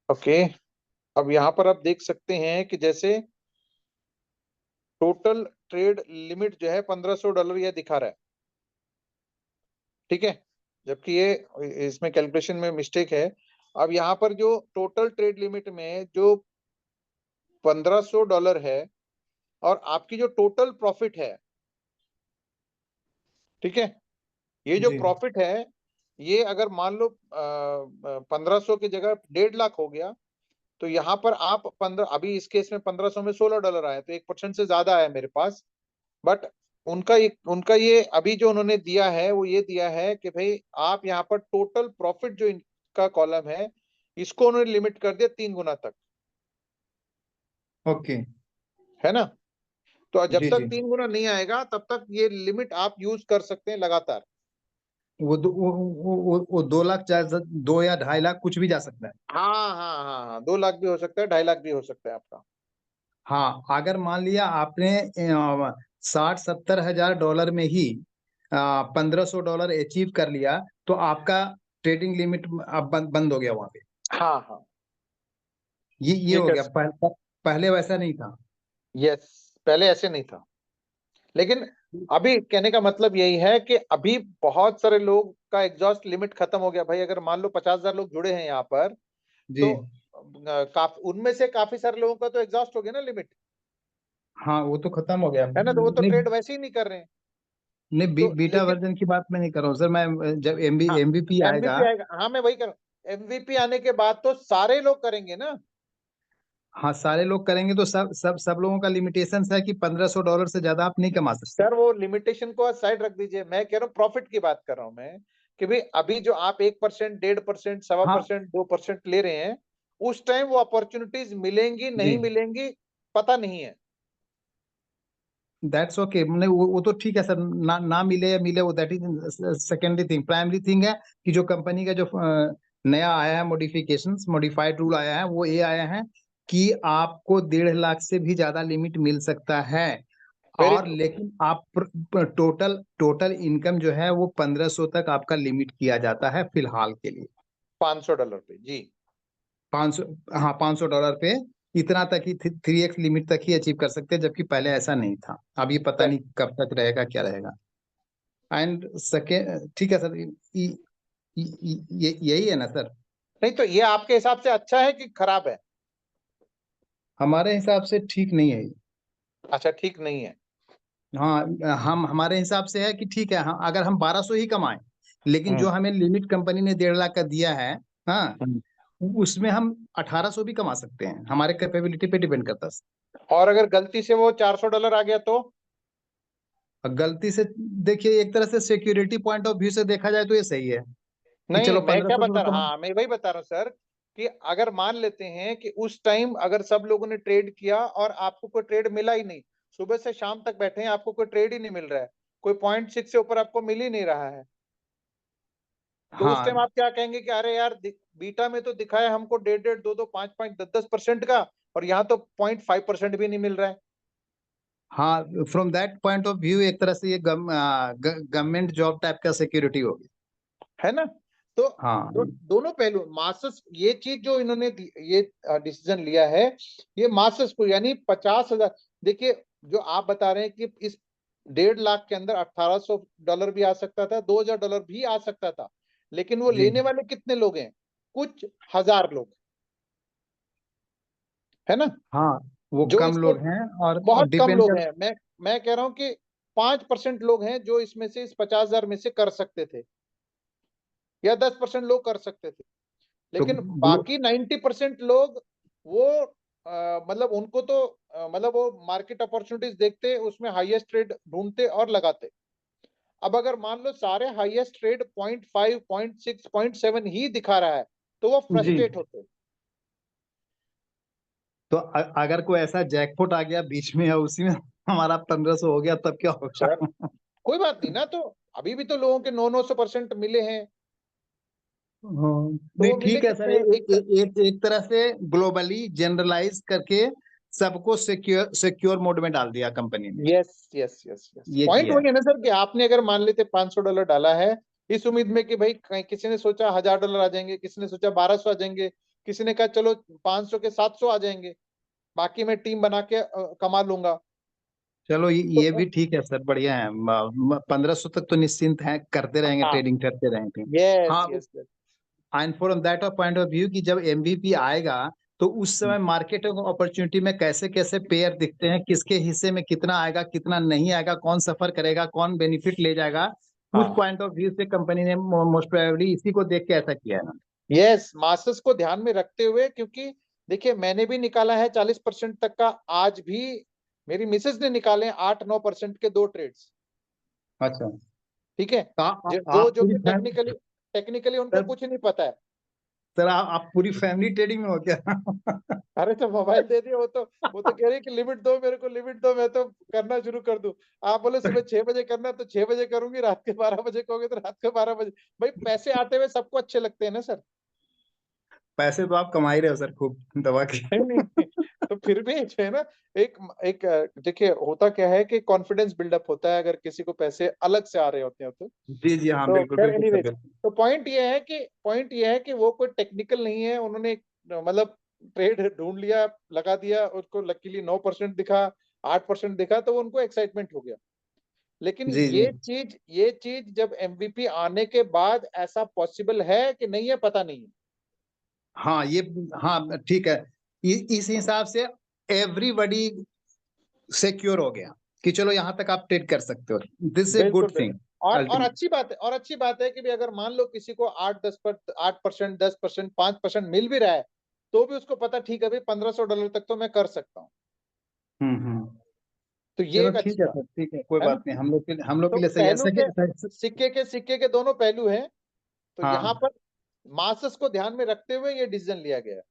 ओके। अब यहाँ पर आप देख सकते हैं कि जैसे टोटल ट्रेड लिमिट जो है $1500 यह दिखा रहा है, ठीक है, जबकि ये इसमें कैलकुलेशन में मिस्टेक है। अब यहाँ पर जो टोटल ट्रेड लिमिट में जो $1500 है और आपकी जो टोटल प्रॉफिट है, ठीक है, ये जो जी प्रॉफिट है ये अगर मान लो 1500 की जगह 1.5 लाख हो गया, तो यहाँ पर आप 15, अभी इस केस में 1500 में $16 आए, तो 1% से ज्यादा आया मेरे पास। बट उनका ये अभी जो उन्होंने दिया है वो ये दिया है कि भाई आप यहाँ पर टोटल प्रॉफिट जो इनका कॉलम है इसको उन्होंने लिमिट कर दिया 3 गुना तक, ओके, है ना। तो जब जी तक जी। 3 गुना नहीं आएगा तब तक ये लिमिट आप यूज कर सकते हैं लगातार। वो 2 लाख, चाहे 2 या 2.5 लाख कुछ भी जा सकता है। हाँ हाँ हाँ हाँ, 2 लाख भी हो सकता है, 2.5 लाख भी हो सकता है आपका। हाँ, अगर मान लिया आपने 60-70 हजार डॉलर में ही $1500 अचीव कर लिया, तो आपका ट्रेडिंग लिमिट अब बंद हो गया वहां पे। हाँ हाँ, ये ये हो कह गया, सकते। पहले वैसा नहीं था। यस, पहले ऐसे नहीं था, लेकिन अभी कहने का मतलब यही है कि अभी बहुत सारे लोग का एग्जॉस्ट लिमिट खत्म हो गया। भाई अगर मान लो 50,000 लोग जुड़े हैं यहाँ पर, जी तो उनमें से काफी सारे लोगों का तो एग्जॉस्ट हो गया ना लिमिट। हाँ वो तो खत्म हो गया। है ना, तो वो तो नहीं ट्रेड वैसे ही नहीं कर रहे हैं। नहीं, तो बीटा लेकिन वर्जन की बात मैं नहीं कर रहा हूँ सर। मैं जब हाँ, एमवीपी आएगा, एमवीपी आएगा, हाँ मैं वही कर रहा हूँ, एमवीपी आने के बाद तो सारे लोग करेंगे ना। हाँ सारे लोग करेंगे तो सब लोगों का लिमिटेशन है कि $1500 से ज्यादा आप नहीं कमा सकते। सर वो लिमिटेशन को साइड रख दीजिए, मैं कह रहा हूँ प्रॉफिट की बात कर रहा हूँ मैं, कि भाई अभी जो आप 1%, 1.5%, 1.25%, 2% ले रहे हैं, उस टाइम वो अपॉर्चुनिटीज मिलेंगी नहीं जी मिलेंगी पता नहीं है। That's okay. मैंने वो तो ठीक है सर, ना मिले या मिले वो that is secondary thing. Primary thing है कि जो कंपनी का जो नया आया है मॉडिफिकेशंस, मॉडिफाइड रूल आया है, वो ये आया है कि आपको 1.5 लाख से भी ज्यादा लिमिट मिल सकता है। वेरी और ट्रू। लेकिन आप टोटल इनकम जो है वो 1500 तक आपका लिमिट किया जाता है फिलहाल के लिए। $500 पे जी। 500, हाँ $500 पे इतना तक ही 3x लिमिट तक ही अचीव कर सकते हैं, जबकि पहले ऐसा नहीं था। अब ये पता नहीं कब तक रहेगा, क्या रहेगा। एंड सेकेंड ठीक है सर, यही है ना सर। नहीं तो ये आपके हिसाब से अच्छा है कि खराब है? हमारे हिसाब से ठीक नहीं है ये। अच्छा ठीक नहीं है। हाँ हम हमारे हिसाब से है कि ठीक है, हाँ अगर हम 1200 ही कमाएं, लेकिन हम्म जो हमें लिमिट कंपनी ने 1.5 लाख का दिया है, हाँ हम्म। उसमें हम 1800 भी कमा सकते हैं। हमारे कैपेबिलिटी पे डिपेंड करता है। और अगर गलती से वो $400 आ गया तो? गलती से देखिए, एक तरह से सिक्योरिटी पॉइंट ऑफ व्यू से देखा जाए तो ये सही है कि नहीं चलो मैं क्या 1500 बता तो रहा, कमा। हाँ मैं वही बता रहा हूँ सर, कि अगर मान लेते हैं कि उस टाइम अगर सब लोगों ने ट्रेड किया और आपको कोई ट्रेड मिला ही नहीं, सुबह से शाम तक बैठे हैं आपको कोई ट्रेड ही नहीं मिल रहा है, कोई 0.6 से ऊपर आपको मिल ही नहीं रहा है, तो उस टाइम हाँ आप क्या कहेंगे कि अरे यार बीटा में तो दिखाया हमको 1.5, 2, 5, 10% का, और यहाँ तो 0.5% भी नहीं मिल रहा है। हाँ, from that point of view एक तरह से ये गवर्नमेंट जॉब टाइप का सिक्योरिटी होगी। है ना, तो हाँ दोनों पहलू मासस, ये चीज जो इन्होंने ये डिसीजन लिया है, ये मासस को यानी 50,000, देखिए जो आप बता रहे हैं कि इस 1.5 लाख के अंदर $1800 भी आ सकता था, $2000 भी आ सकता था, लेकिन वो जी लेने वाले कितने लोग हैं? कुछ हजार लोग, है ना, हाँ, वो जो कम इसको, लोग हैं और बहुत कम डिपेंड लोग कर। हैं, मैं कह रहा हूं कि 5% लोग हैं जो इसमें से, इस 50,000 में से कर सकते थे, या 10% लोग कर सकते थे, तो लेकिन बाकी 90% लोग वो मतलब उनको तो मतलब वो मार्केट अपॉर्चुनिटीज देखते, उसमें हाईएस्ट ट्रेड ढूंढते और लगाते। अब अगर मान लो सारे हाईएस्ट ट्रेड 0.5, 0.6, 0.7 ही दिखा रहा है, तो वो जी फ्रस्ट्रेट होते। तो अगर कोई ऐसा जैकपॉट आ गया बीच में या उसी में हमारा 1500 हो गया, तब क्या होगा? सर कोई बात नहीं ना, तो अभी भी तो लोगों के 900% मिले हैं, हाँ, तो नहीं वो मिले ठीक है सर। कितने एक तरह से ग्लोबली जनरलाइज करके सबको सिक्योर मोड में डाल दिया कंपनी ने। यस यस यस यस, ये पॉइंट किया है। वही है ना सर, कि आपने अगर मान लेते $500 डाला है इस उम्मीद में कि भाई किसी ने सोचा $1000 आ जाएंगे, किसी ने सोचा 1200 आ जाएंगे, किसी ने कहा चलो 500 के 700 आ जाएंगे, बाकी मैं टीम बना के कमा लूंगा। चलो ये तो भी ठीक है सर, बढ़िया है। 1500 तक तो निश्चिंत है, करते रहेंगे, हाँ, ट्रेडिंग करते रहेंगे। यस हाँ, yes yes. And from that point of view कि जब एमवीपी आएगा तो उस समय मार्केट अपॉर्चुनिटी में कैसे कैसे पेयर दिखते हैं, किसके हिस्से में कितना आएगा कितना नहीं आएगा, कौन सफर करेगा कौन बेनिफिट ले जाएगा, उस हाँ पॉइंट ऑफ व्यू से कंपनी ने मोस्ट प्रोबेबली इसी को देख के ऐसा किया है ना। यस, मास्टर्स को ध्यान में रखते हुए, क्योंकि देखिए मैंने भी निकाला है 40% तक का, आज भी मेरी मिसेज ने निकाले 8-9% के 2 ट्रेड्स। अच्छा, ठीक है, तो जो आप जो पूरी कि टेक्निकली टेक्निकली उनको सर कुछ नहीं पता है। सर आप पूरी फैमिली ट्रेडिंग में हो क्या? अरे तो मोबाइल दे दिया, वो तो कह रही है कि लिमिट दो मेरे को, लिमिट दो, मैं तो करना शुरू कर दूं। आप बोले सुबह 6 बजे करना है तो 6 बजे करूंगी, रात के 12 बजे कहोगे तो रात के 12 बजे। भाई पैसे आते हुए सबको अच्छे लगते हैं ना सर। पैसे तो आप कमा ही रहे हो सर खूब दबा के। नहीं नहीं, तो फिर भी जो है ना, एक एक देखिए होता क्या है कि कॉन्फिडेंस बिल्डअप होता है अगर किसी को पैसे अलग से आ रहे होते हैं जी जी हाँ, तो बिल्कुल खैर बिल्कुल सर एनीवेज, बिल्कुल। तो पॉइंट ये है कि वो कोई टेक्निकल नहीं है, उन्होंने मतलब ट्रेड ढूंढ लिया, लगा दिया, उसको लकीली 9% दिखा, 8% दिखा, तो वो उनको एक्साइटमेंट हो गया। लेकिन जी जी ये चीज जब एमवीपी आने के बाद ऐसा पॉसिबल है कि नहीं है पता नहीं है। हाँ ये, हाँ ठीक है। इस हिसाब से एवरीबडी सिक्योर हो गया कि चलो यहाँ तक आप ट्रेड कर सकते हो। दिस इज ए बिल्कुल गुड थिंग बिल्कुल। और अल्टीमेट। अच्छी बात है कि भी अगर मान लो किसी को 8%, 10%, 5% मिल भी रहा है, तो भी उसको पता ठीक है भाई $1500 तक तो मैं कर सकता हूँ। तो ये चलो एक ठीक अच्छी है बात सर, ठीक है, कोई है ना। बात नहीं, हम लोग के तो लिए सही है ऐसा कि सिक्के के दोनों पहलू हैं। तो यहाँ हाँ पर मासस को ध्यान में रखते हुए ये डिसीजन लिया गया है।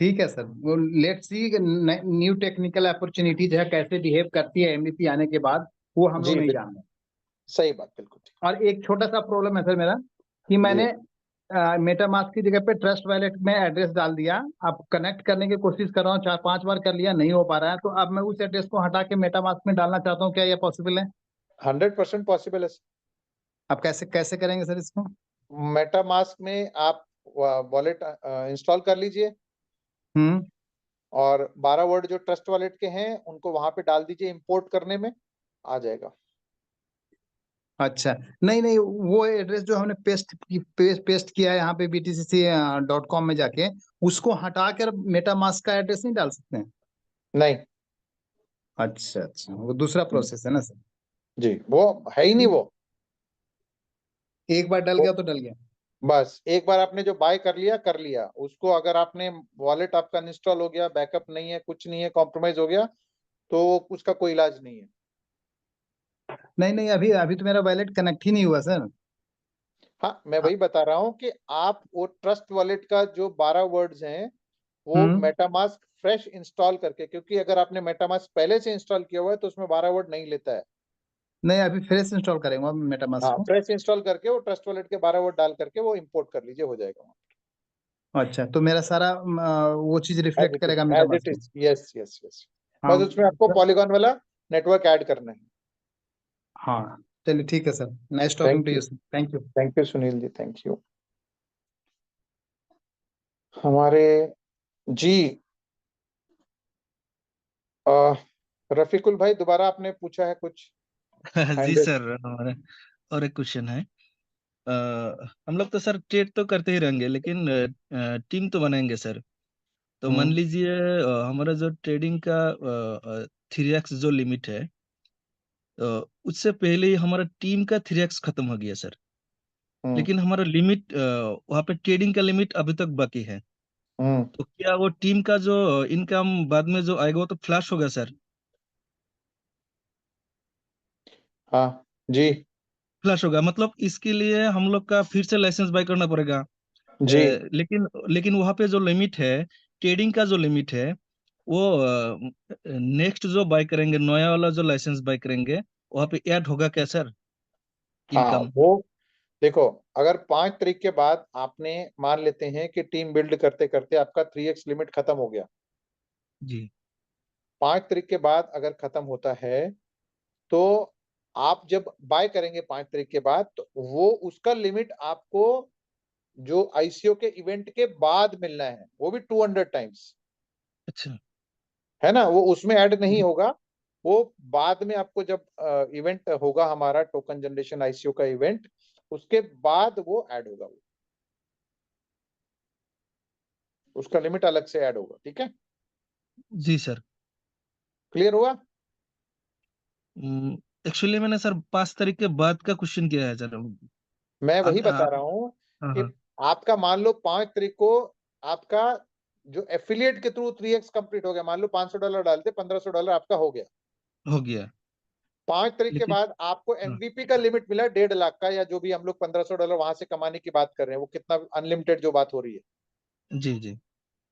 ठीक है सर। वो let's see new technical opportunities है कैसे बिहेव करती है एमवीपी आने के बाद, वो हम लोग जी नहीं बिल्कुल, जान रहे। सही बात, बिल्कुल ठीक। और एक छोटा सा प्रॉब्लम है सर मेरा कि जी मैंने मेटामास्क की जगह पे ट्रस्ट वॉलेट में एड्रेस डाल दिया। अब कनेक्ट करने की कोशिश कर रहा हूँ, 4-5 बार कर लिया, नहीं हो पा रहा है। तो अब मैं उस एड्रेस को हटा के मेटामास्क में डालना चाहता हूँ, क्या ये पॉसिबल है? 100% पॉसिबल है। अब कैसे कैसे करेंगे सर इसको? मेटामास्क में आप वॉलेट इंस्टॉल कर लीजिए हम्म। और 12 वर्ड जो ट्रस्ट वॉलेट के हैं उनको वहां पे डाल दीजिए, इंपोर्ट करने में आ जाएगा। अच्छा, नहीं नहीं, वो एड्रेस जो हमने पेस्ट किया है यहाँ पे btcc.com में जाके, उसको हटा कर मेटामास्क का एड्रेस नहीं डाल सकते हैं? नहीं अच्छा अच्छा, वो दूसरा प्रोसेस है ना सर। जी, वो है ही नहीं वो। एक बार डल वो गया तो डल गया। बस एक बार आपने जो बाय कर लिया उसको, अगर आपने वॉलेट आपका इंस्टॉल हो गया, बैकअप नहीं है, कुछ नहीं है, कॉम्प्रोमाइज हो गया, तो उसका कोई इलाज नहीं है। नहीं नहीं, अभी अभी तो मेरा वॉलेट कनेक्ट ही नहीं हुआ सर। हाँ, मैं वही बता रहा हूँ कि आप वो ट्रस्ट वॉलेट का जो 12 वर्ड्स हैं वो मेटामास्क फ्रेश इंस्टॉल करके, क्योंकि अगर आपने मेटामास्क पहले से इंस्टॉल किया हुआ है तो उसमें 12 वर्ड नहीं लेता है। नहीं, अभी फ्रेश इंस्टॉल करेंगे मेटामास्क हाँ, को। फ्रेश इंस्टॉल करके वो ट्रस्ट वॉलेट के 12 वर्ड डाल करके वो इंपोर्ट कर लीजिए, हो जाएगा वहाँ। अच्छा, तो मेरा सारा वो चीज एज रिफ्लेक्ट इट इज, करेगा एज मेटामास्क इट में। Is, yes yes yes. हाँ बस उसमें आपको पॉलीगॉन वाला नेटवर्क ऐड करना है। हाँ, चलिए ठीक है sir, nice talking thank to you, you sir, thank you. Thank you Sunil ji, thank you. हमारे जी रफीकुल भाई, दोबारा आपने पूछा है कुछ जी हैंड रेस। सर, हमारा और एक क्वेश्चन है। हम लोग तो सर ट्रेड तो करते ही रहेंगे, लेकिन टीम तो बनाएंगे सर। तो मान लीजिए हमारा जो ट्रेडिंग का 3x जो लिमिट है, उससे पहले ही हमारा टीम का 3x खत्म हो गया सर। लेकिन हमारा लिमिट वहाँ पे ट्रेडिंग का लिमिट अभी तक बाकी है। तो क्या वो टीम का जो इनकम बाद में जो आएगा वो तो फ्लैश होगा सर? हाँ जी फ्लैश होगा, मतलब इसके लिए हम लोग का फिर से लाइसेंस बाय करना पड़ेगा। जी। लेकिन लेकिन वहाँ पे जो लिमिट है, ट्रेडिंग का जो लिमिट है, वो नेक्स्ट जो बाय करेंगे, नया वाला जो लाइसेंस बाय करेंगे, वहाँ पे ऐड होगा क्या सर हाँ, इनकम? वो देखो, अगर 5 तारीख के बाद आपने मान लेते हैं कि टीम बिल्ड करते करते आपका 3x लिमिट खत्म हो गया, जी 5 तारीख के बाद अगर खत्म होता है तो आप जब बाय करेंगे 5 तारीख के बाद, तो वो उसका लिमिट आपको जो आईसीओ के इवेंट के बाद मिलना है, वो भी 200 टाइम्स, अच्छा। है ना। वो उसमें ऐड नहीं होगा, वो बाद में आपको जब इवेंट होगा हमारा टोकन जनरेशन आईसीओ का इवेंट, उसके बाद वो ऐड होगा, वो उसका लिमिट अलग से ऐड होगा। ठीक है, जी सर। क्लियर हुआ। एक्चुअली मैंने सर 5 तारीख के बाद का क्वेश्चन किया है सर। मैं वही अब बता रहा हूँ हाँ कि हाँ, आपका मान लो 5 तारीख को आपका जो एफिलिएट के थ्रू 3x कंप्लीट हो गया, मान लो $500 डालते, $1500 आपका हो गया। हो गया। 5 तारीख के लेकिन बाद आपको हाँ, एमवीपी का लिमिट मिला 1.5 लाख का, या जो भी हम लोग $1500 वहां से कमाने की बात कर रहे हैं, वो कितना अनलिमिटेड जो बात हो रही है, जी जी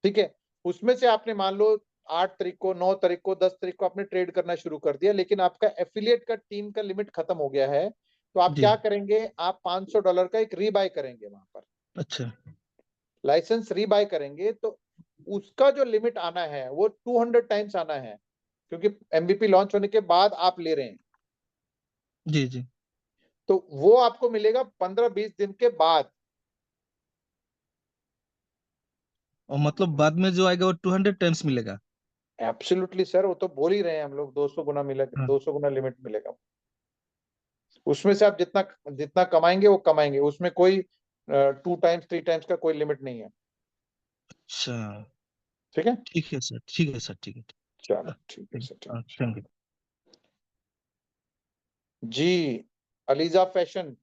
ठीक है। उसमें से आपने मान लो 8 तारीख को, 9 तारीख को, 10 तारीख को आपने ट्रेड करना शुरू कर दिया, लेकिन आपका एफिलिएट का टीम का लिमिट खत्म हो गया है, तो आप जी। क्या करेंगे, आप $500 का एक रीबाय करेंगे वहां पर, अच्छा लाइसेंस रीबाय करेंगे, तो उसका जो लिमिट आना है वो 200 टाइम्स आना है, क्योंकि एमवीपी लॉन्च होने के बाद आप ले रहे हैं। जी जी। तो वो आपको मिलेगा 15-20 दिन के बाद। और मतलब बाद में जो आएगा वो 200 टाइम्स मिलेगा? एब्सोल्युटली सर, वो तो बोल ही रहे हैं हम लोग, 200 गुना मिलेगा, हाँ। 200 गुना लिमिट मिलेगा। उसमें से आप जितना जितना कमाएंगे वो कमाएंगे, उसमें कोई 2 टाइम्स 3 टाइम्स का कोई लिमिट नहीं है। अच्छा ठीक है, ठीक है सर, ठीक है सर, ठीक है। चलो ठीक है सर, ठीक। Thank you. जी अलीजा फैशन,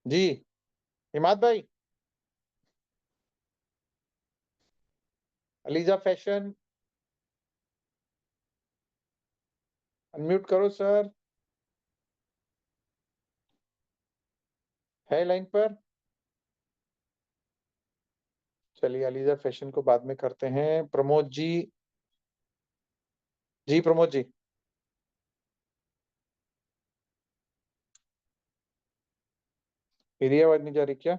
जी हिमाद भाई, अलीजा फैशन अनम्यूट करो सर, है लाइन पर। चलिए अलीजा फैशन को बाद में करते हैं। प्रमोद जी, जी प्रमोद जी, मेरी आवाज नहीं जा रही क्या?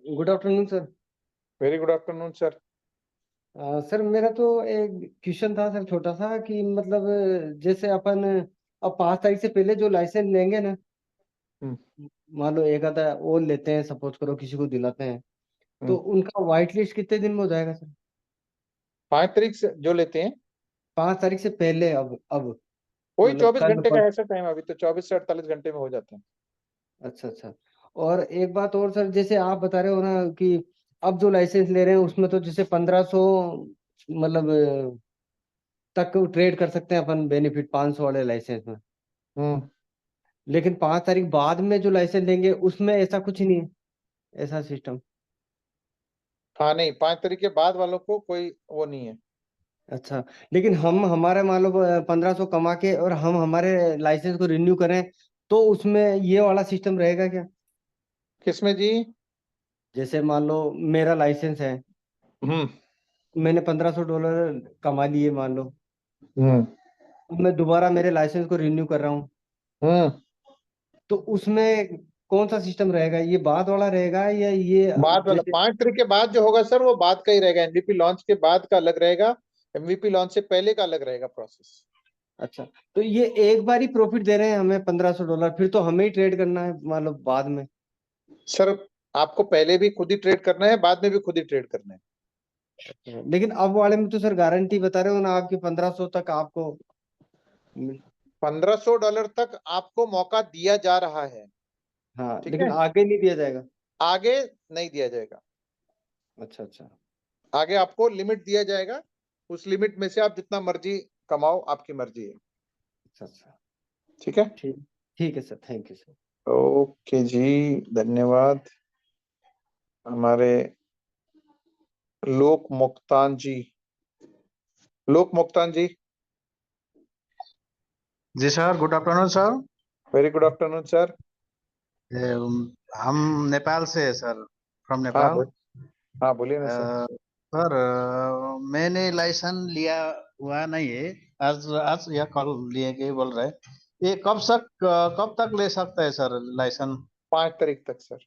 Good afternoon sir. Very good afternoon sir. Sir मेरा तो एक क्वेश्चन था सर, छोटा सा, कि मतलब जैसे अपन अब 5 तारीख से पहले जो लाइसेंस लेंगे ना, मान लो एक आधा और लेते हैं, सपोज करो किसी को दिलाते हैं, तो उनका व्हाइट लिस्ट कितने दिन में हो जाएगा सर? 5 तारीख से जो लेते हैं 5 तारीख से पहले, अब वही मतलब 24 कल घंटे का ऐसा टाइम, अभी तो 24 से 48 घंटे में हो जाता है। अच्छा अच्छा। और एक बात और सर, जैसे आप बता रहे हो ना कि अब जो लाइसेंस ले रहे हैं उसमें तो जैसे 1500 मतलब तक ट्रेड कर सकते हैं अपन बेनिफिट 500 वाले लाइसेंस में। लेकिन 5 तारीख बाद में जो लाइसेंस लेंगे उसमें ऐसा कुछ नहीं है, ऐसा सिस्टम? हाँ नहीं, 5 तारीख के बाद वालों को कोई वो नहीं है। अच्छा, लेकिन हम हमारे मान लो 1500 कमा के और हम हमारे लाइसेंस को रिन्यू करें तो उसमें ये वाला सिस्टम रहेगा क्या? किसमें जी? जैसे मान लो मेरा लाइसेंस है, मैंने $1500 कमा लिए मान लो, मैं दोबारा मेरे लाइसेंस को रिन्यू कर रहा हूँ, तो उसमें कौन सा सिस्टम रहेगा? ये बाद वाला रहेगा या ये बाद वाला जैसे? 5 तारीख के बाद जो होगा सर वो बाद का ही रहेगा। एमवीपी लॉन्च के बाद का अलग रहेगा, एमवीपी लॉन्च से पहले का अलग रहेगा प्रोसेस। अच्छा, तो ये एक बार ही प्रॉफिट दे रहे हैं हमें $1500, फिर तो हमें ही ट्रेड करना है मान लो बाद में? सर आपको पहले भी खुद ही ट्रेड करना है, बाद में भी खुद ही ट्रेड करना है। लेकिन अब वाले में तो सर गारंटी बता रहे हो ना आपकी 1500 तक आपको $1500 तक आपको मौका दिया जा रहा है। हाँ, ठीक लेकिन है, आगे नहीं दिया जाएगा? आगे नहीं दिया जाएगा। अच्छा अच्छा। आगे आपको लिमिट दिया जाएगा, उस लिमिट में से आप जितना मर्जी कमाओ, आपकी मर्जी है। अच्छा अच्छा, ठीक है, ठीक ठीक है sir, thank you sir. Okay जी, धन्यवाद। हमारे लोक मुक्तान जी, लोक मुक्तान जी, जी sir, good afternoon sir. Very good afternoon sir. हम नेपाल से है सर, फ्रॉम हाँ नेपाल। हाँ बोलिए ना सर। सर मैंने लाइसेंस लिया हुआ नहीं है, आज आज या कल लिए के बोल रहे। ये कब तक ले सकते हैं सर लाइसेंस? 5 तारीख तक सर।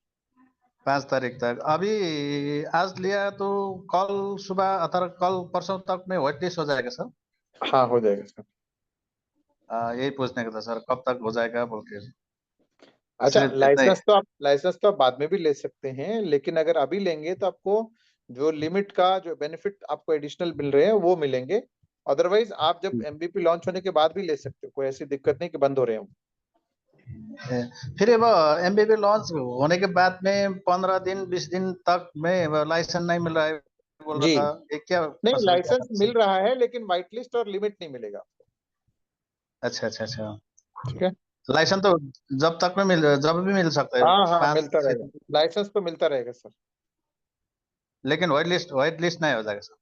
5 तारीख तक। अभी आज लिया तो कल सुबह अथवा कल परसों तक में व्हाइट लिस्ट हो जाएगा सर? हाँ हो जाएगा सर। यही पूछने का था सर, कब तक हो जाएगा बोल के। अच्छा, सिर्फ इतना ही। लाइसेंस तो आप बाद में भी ले सकते हैं, लेकिन अगर अभी लेंगे तो आपको जो लिमिट का जो बेनिफिट आपको एडिशनल मिल रहे हैं वो मिलेंगे। अदरवाइज आप जब एमबीपी लॉन्च होने के बाद भी ले सकते हो, कोई ऐसी दिक्कत नहीं कि बंद हो रहे हो। फिर अब एमबीबी लॉन्च होने के बाद में 15 दिन 20 दिन तक में लाइसेंस नहीं मिल रहा है बोल रहा जी था, ये क्या नहीं, मसला क्या लाइसेंस था मिल सर? रहा है लेकिन व्हाइट लिस्ट और लिमिट नहीं मिलेगा। अच्छा अच्छा अच्छा। ठीक है, लाइसेंस तो जब भी मिल सकता है, हाँ हाँ पाँच मिलता से। रहेगा, लाइसेंस तो मिलता रहेगा सर। लेकिन व्हाइट लिस्ट नहीं हो जाएगा सर?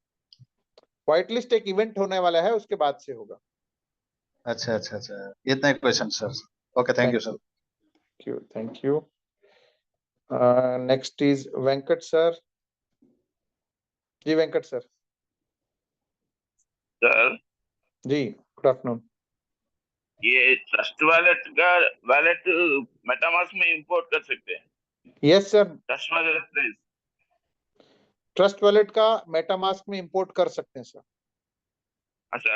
व्हाइट लिस्ट एक इवेंट होने वाला है, उसके बाद से होगा। अच्छा अच्छा अच्छा, इतना ही question sir. Okay, thank thank you sir. You, thank you. Next is Venkat sir. जी वेंकट सर। सर जी गुड आफ्टरनून। ये ट्रस्ट वॉलेट मेटामास्क में इंपोर्ट कर सकते हैं? Yes sir, trust wallet please. Trust wallet का मेटामास्क में इंपोर्ट कर सकते हैं सर। अच्छा,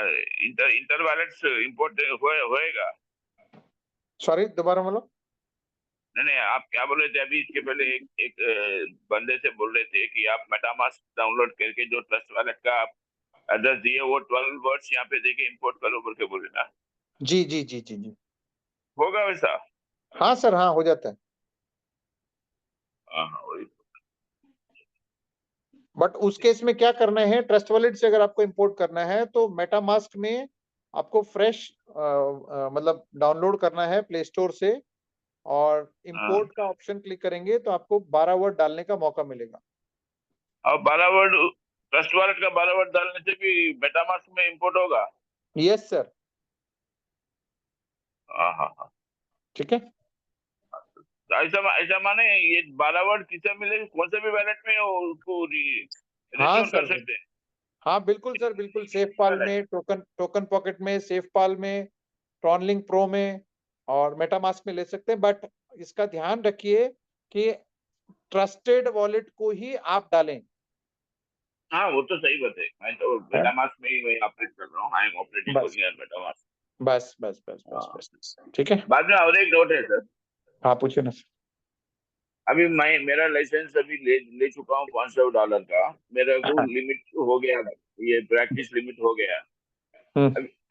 इंटर वॉलेट्स इंपोर्ट होएगा? सॉरी दोबारा बोलो। नहीं नहीं, आप क्या बोल रहे थे अभी? इसके पहले एक बंदे से बोल रहे थे कि आप मेटामास्क डाउनलोड करके जो ट्रस्ट वॉलेट का आप एड्रेस दिए वो 12 वर्ड्स यहाँ पे देके इंपोर्ट करो बोल के बोले ना? जी जी जी जी जी, होगा वैसा? हाँ सर, हाँ हो जाता है। हाँ हाँ, वही। बट उस केस में क्या करना है, ट्रस्ट वॉलेट से अगर आपको इंपोर्ट करना है तो मेटामास्क में आपको फ्रेश मतलब डाउनलोड करना है प्ले स्टोर से, और इंपोर्ट का ऑप्शन क्लिक करेंगे तो आपको 12 वर्ड डालने का मौका मिलेगा। और 12 वर्ड ट्रस्ट वॉलेट का 12 वर्ड डालने से भी मेटामास्क में इंपोर्ट होगा? Yes sir. हाँ। ठीक है, ऐसा माने ये 12 वर्ड किसे मिले, कौन से भी वैलेट में उसको हाँ रिस्टोर कर सर, सकते हैं? हाँ बिल्कुल सर, बिल्कुल। सेफ पाल में, टोकन पॉकेट में, सेफ पाल में, ट्रॉनलिंक प्रो में और मेटामास्क में ले सकते हैं। बट इसका ध्यान रखिए कि ट्रस्टेड वॉलेट को ही आप डालें। हाँ वो तो सही बात है, मैं तो मेटामास्क में ही मैं ऑपरेट कर रहा हूँ। आई एम ऑपरेटिंग बस ओनली ऑन मेटामास्क। बस बस बस बस बस, ठीक है। बाद में और एक डाउट है सर। हाँ पूछिए ना सर। अभी मेरा लाइसेंस अभी ले चुका हूँ $500 का, मेरा को लिमिट हो गया, ये प्रैक्टिस लिमिट हो गया।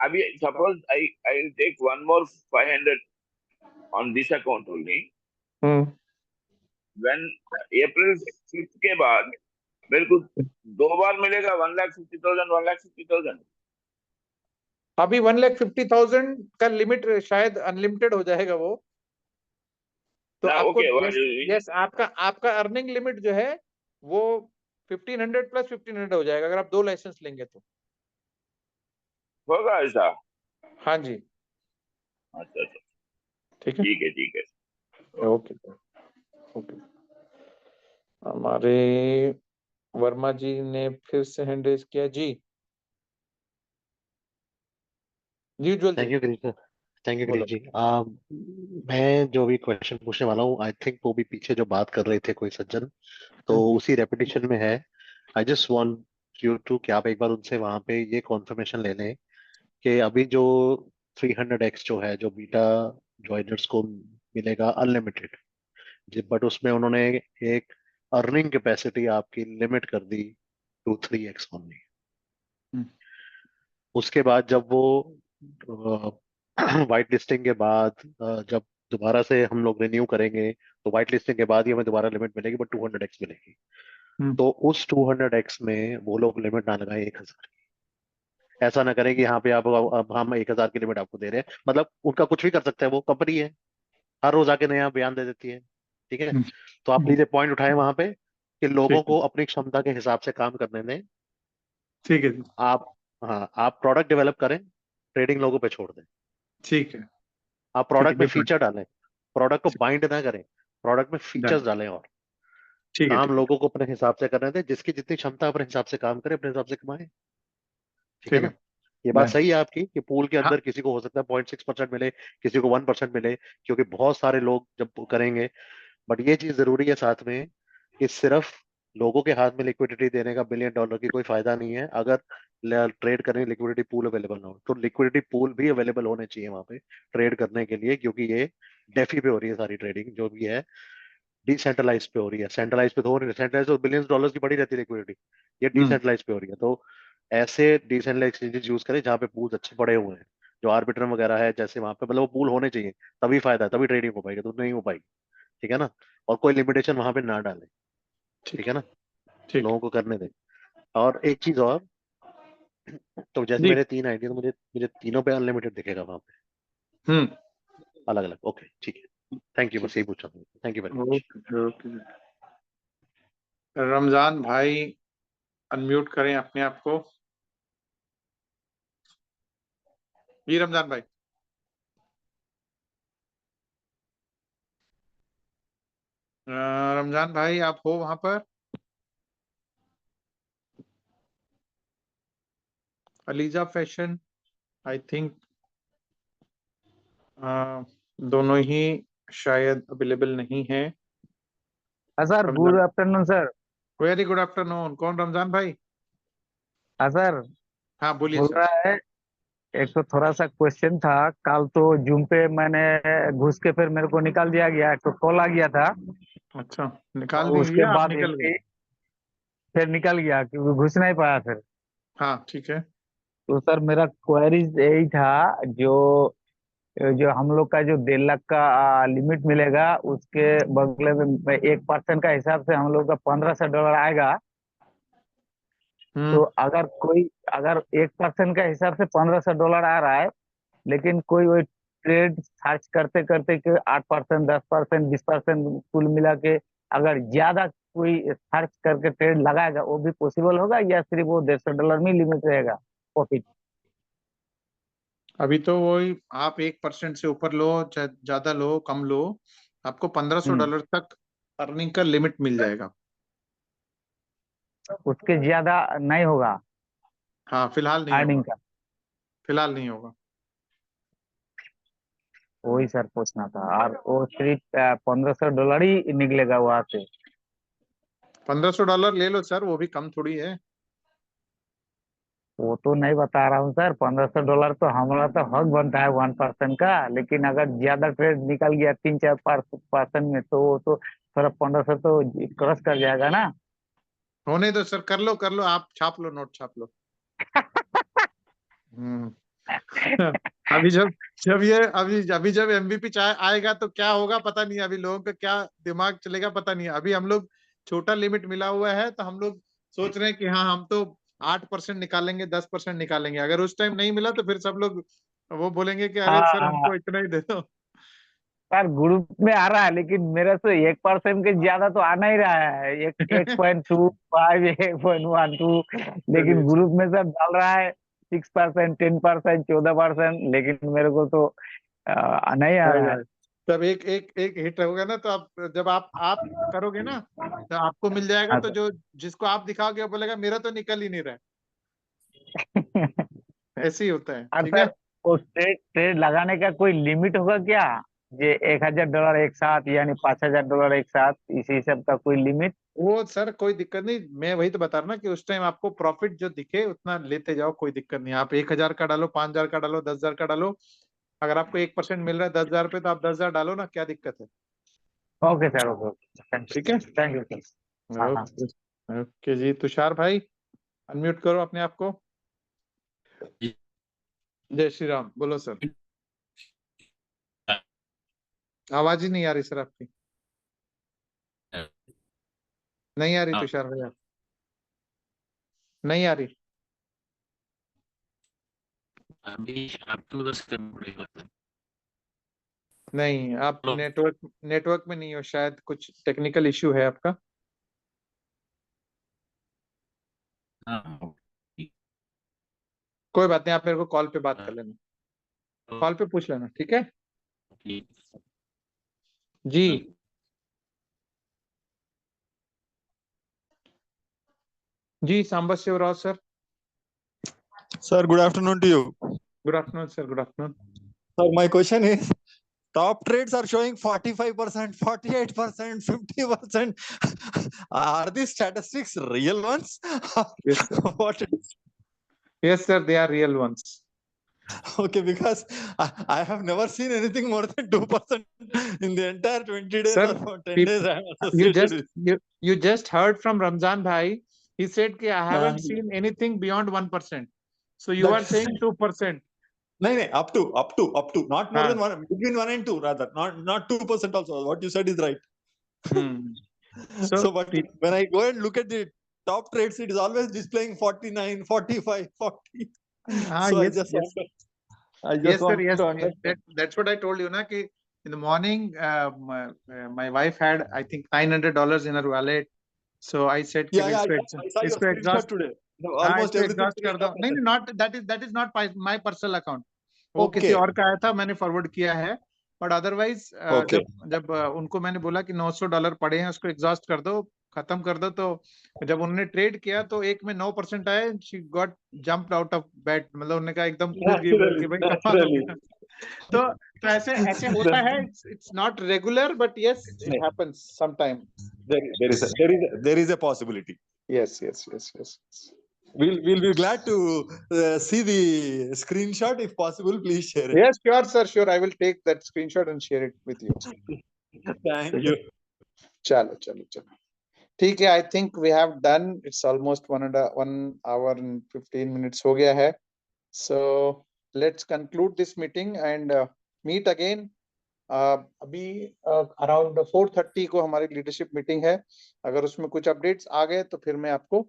अभी suppose I take one more 500 on this account only, when April 5 के बाद मेरे को 2 बार मिलेगा 1,50,000 1,50,000? अभी 1,50,000 का लिमिट शायद अनलिमिटेड हो जाएगा वो, तो आपको यस आपका अर्निंग लिमिट जो है वो 1,500 प्लस 1,500 हो जाएगा अगर आप 2 लाइसेंस लेंगे तो। होगा ऐसा? हाँ जी। अच्छा, ठीक है, ठीक है। Okay okay. हमारे वर्मा जी ने फिर से हैंड रेज किया जी। Thank you Girish sir, thank you Girish ji. मैं जो भी क्वेश्चन पूछने वाला हूँ, आई थिंक वो भी पीछे जो बात कर रहे थे कोई सज्जन, तो उसी रेपिटेशन में है। I just want you to कि आप एक बार उनसे वहां पे ये कॉन्फर्मेशन ले लें कि अभी जो 300x जो है, जो बीटा ज्वाइनर्स को मिलेगा अनलिमिटेड, बट उसमें उन्होंने एक अर्निंग कैपेसिटी आपकी लिमिट कर दी टू 3x ओनली। उसके बाद जब वो वाइट लिस्टिंग के बाद जब दोबारा से हम लोग रिन्यू करेंगे तो वाइट लिस्टिंग के बाद ही हमें दोबारा लिमिट मिलेगी, बट 200x मिलेगी। तो उस 200x में वो लोग लिमिट ना लगाए 1,000 की। ऐसा ना करें कि यहाँ पे आप अब हम 1,000 की लिमिट आपको दे रहे हैं, मतलब उनका कुछ भी कर सकता है, वो कंपनी है, हर रोज आके नया बयान दे देती है। ठीक है, तो आप प्लीज पॉइंट उठाए वहां पे कि लोगों को अपनी क्षमता के हिसाब से काम करने दें। ठीक है, आप, हाँ, आप प्रोडक्ट डेवलप करें, ट्रेडिंग लोगों पे छोड़ दें। ठीक है, आप प्रोडक्ट में फीचर डालें, प्रोडक्ट को बाइंड ना करें, प्रोडक्ट में फीचर्स डालें, और काम लोगों को अपने हिसाब से करने दें। जिसकी जितनी क्षमता अपने हिसाब से काम करे, अपने हिसाब से कमाए। ठीक है ना? ये बात सही है आपकी कि पूल के अंदर किसी को हो सकता है 0.6% मिले, किसी को 1% मिले, क्योंकि बहुत सारे लोग जब करेंगे। बट ये चीज जरूरी है साथ में कि सिर्फ लोगों के हाथ में लिक्विडिटी देने का $1 बिलियन की कोई फायदा नहीं है अगर ट्रेड करने लिक्विडिटी पूल अवेलेबल ना हो। तो लिक्विडिटी पूल भी अवेलेबल होने चाहिए वहां पे ट्रेड करने के लिए, क्योंकि ये डेफी पे हो रही है सारी ट्रेडिंग जो भी है, डिसेंट्रलाइज पे हो रही है। सेंट्रलाइज पे तो हो रही है, सेंट्रलाइज तो $बिलियंस की बड़ी रहती है लिक्विडिटी, ये डिसेंट्रलाइज पे हो रही है। तो ऐसे डिसेंट्रलाइज एक्सचेंजेस यूज करें जहाँ पे पूल्स अच्छे पड़े हुए हैं, जो आर्बिट्रम वगैरह है जैसे, वहां पे मतलब वो पूल होने चाहिए, तभी फायदा है, तभी ट्रेडिंग हो पाएगी, तो नहीं हो पाएगी। ठीक है ना? और कोई लिमिटेशन वहां पे ना डालें। ठीक है ना? लोगों को करने दें। और एक चीज और, तो जैसे मेरे 3 आईडी, तो मुझे मुझे तीनों पे अनलिमिटेड दिखेगा वहां पे अलग अलग। ओके ठीक है, थैंक यू, बस यही पूछा था। Thank you very much. Ramzan भाई अनम्यूट करें अपने आप को। जी रमजान भाई। रमजान भाई आप हो वहां पर? अलीजा फैशन आई थिंक दोनों ही शायद अवेलेबल नहीं है। Sir good afternoon sir. Very good afternoon. कौन रमजान भाई? हाँ सर। हाँ बोलिए बोल सर। रहा है, एक तो थोड़ा सा क्वेश्चन था। कल तो जूम पे मैंने घुस के फिर मेरे को निकाल दिया गया, एक तो कॉल आ गया था। अच्छा, निकाल तो उसके दिया, आप बाद निकल गए? फिर निकल गया क्योंकि घुस नहीं पाया फिर। हाँ ठीक है। तो सर मेरा क्वेरीज यही था, जो जो हम लोग का जो 1.5 लाख का लिमिट मिलेगा, उसके बदले में 1% का हिसाब से हम लोग का $1,500 आएगा। तो अगर 1% का हिसाब से $1500 आ रहा है, लेकिन कोई वही ट्रेड सर्च करते करते कि 8%, 10%, 20% कुल मिला के अगर ज्यादा कोई सर्च करके ट्रेड लगाएगा, वो भी पॉसिबल होगा या सिर्फ वो $150 में लिमिट रहेगा प्रॉफिट? अभी तो वही आप 1% से ऊपर लो, ज्यादा लो, कम लो, आपको $1500 तक अर्निंग का लिमिट मिल जाएगा। उसके ज्यादा नहीं होगा हाँ, फिलहाल नहीं अर्निंग होगा, का? फिलहाल नहीं होगा। वही सर पूछना था। और वो सिर्फ $1500 ही निकलेगा वहां से? $1500 ले लो सर, वो भी कम थोड़ी है। वो तो नहीं बता रहा हूँ सर, $1500 तो हमारा तो हक बनता है 1% का, लेकिन अगर ज्यादा ट्रेड निकल गया 3-4% में, तो वो तो थोड़ा 1500 तो क्रॉस कर जाएगा ना। होने दो सर, कर लो, आप छाप लो, नोट छाप लो। अभी जब MVP आएगा तो क्या होगा पता नहीं, अभी लोगों का क्या दिमाग चलेगा पता नहीं। अभी हम लोग छोटा लिमिट मिला हुआ है, तो हम लोग सोच रहे हैं कि हाँ हम तो 8% निकालेंगे, 10% निकालेंगे। अगर उस टाइम नहीं मिला तो फिर सब लोग वो बोलेंगे कि अरे सर हाँ हमको इतना ही दे दो। सर, ग्रुप में आ रहा है, लेकिन मेरे से 1% के ज्यादा तो आ नहीं रहा है। 1.25, 1.12, लेकिन चलिए, ग्रुप में सब डाल रहा है 6%, 10%, 14%, लेकिन मेरे को तो नहीं आ रहा है। तब एक हिट होगा ना, तो आप जब आप करोगे ना तो आपको मिल जाएगा। हाँ तो जो जिसको आप दिखाओगे वो बोलेगा मेरा तो निकल ही नहीं रहा सर। है। ऐसे ही होता है, और ठीक है। सर, उस ट्रेड लगाने का कोई लिमिट होगा क्या? ये $1000 एक साथ, यानी $5000 एक साथ, इसी सब का कोई लिमिट? वो सर कोई दिक्कत नहीं, मैं वही तो बता रहा ना कि उस टाइम आपको प्रॉफिट जो दिखे उतना लेते जाओ, कोई दिक्कत नहीं। आप 1000 का डालो, 5000 का डालो, 10,000 का डालो। अगर आपको 1% मिल रहा है 10,000 पे, तो आप 10,000 डालो ना, क्या दिक्कत है। ओके सर, ओके, ठीक है। Thank you sir. हाँ हाँ। ओके, ओके जी। तुषार भाई, अनम्यूट करो अपने आप को। जय श्री राम, बोलो सर। आवाज ही नहीं आ रही सर आपकी, नहीं आ रही तुषार भाई, आप नहीं आ रही। अभी आपको उधर से करना पड़ेगा। नहीं, आप नेटवर्क में नहीं हो, शायद कुछ टेक्निकल इश्यू है आपका। हाँ, कोई बात नहीं, आप मेरे को कॉल पे बात कर लेना, कॉल पे पूछ लेना, ठीक है जी। जी Samba Shivarao sir. Sir, good afternoon to you. Good afternoon sir, good afternoon. Sir, my question is, top trades are showing 45%, 48%, 50%. Are these statistics real ones? Yes, sir. What it is? Yes, sir, they are real ones. Okay, because I have never seen anything more than 2% in the entire 20 days Sir, or 10 days I am you associated with. you just heard from Ramzan bhai. He said कि I haven't Uh, seen anything beyond 1%. So you are That's saying 2%. no, up to, not more हाँ. than one, between 1 and 2 rather, not 2% also. What you said is right. So, but when I go and look at the top trades, it is always displaying 49, 45, 40. So yes, I just yes, sir, want yes. to understand. That's what I told you, na, कि in the morning, my wife had, I think, $900 in her wallet. So I said कि Yeah, I saw your इसको screenshot exhaust, today. हाँ, Almost इसको everything exhaust कर दो। नहीं, not that is not my personal account. वो किसी Okay. और का आया था, मैंने फॉरवर्ड किया है। But otherwise Okay. जब उनको मैंने बोला कि $900 पड़े हैं, उसको एग्जॉस्ट कर दो, खत्म कर दो, तो जब उन्होंने ट्रेड किया तो एक में 9% आए, she got jumped out of bed, मतलब उन्होंने कहा एकदम कूद गई बोल के भाई कमाल हो गया। तो ऐसे होता है, it's not regular, but yes it happens sometime. There is a possibility. Yes. We'll be glad to see the screenshot if possible. Please share it. Yes, sure sir, sure. I will take that screenshot and share it with you. Thank you. चलो ठीक है। I think we have done. It's almost 1 hour and 15 minutes हो गया है. So let's conclude this meeting and meet again. अभी around 4:30 को हमारी लीडरशिप मीटिंग है। अगर उसमें कुछ अपडेट्स आ गए तो फिर मैं आपको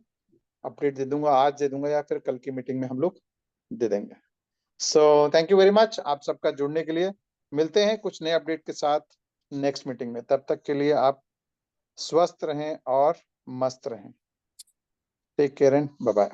अपडेट दे दूंगा, आज दे दूंगा या फिर कल की मीटिंग में हम लोग दे देंगे। So thank you very much आप सबका जुड़ने के लिए। मिलते हैं कुछ नए अपडेट के साथ नेक्स्ट मीटिंग में। तब तक के लिए आप स्वस्थ रहें और मस्त रहें। Take care and bye bye.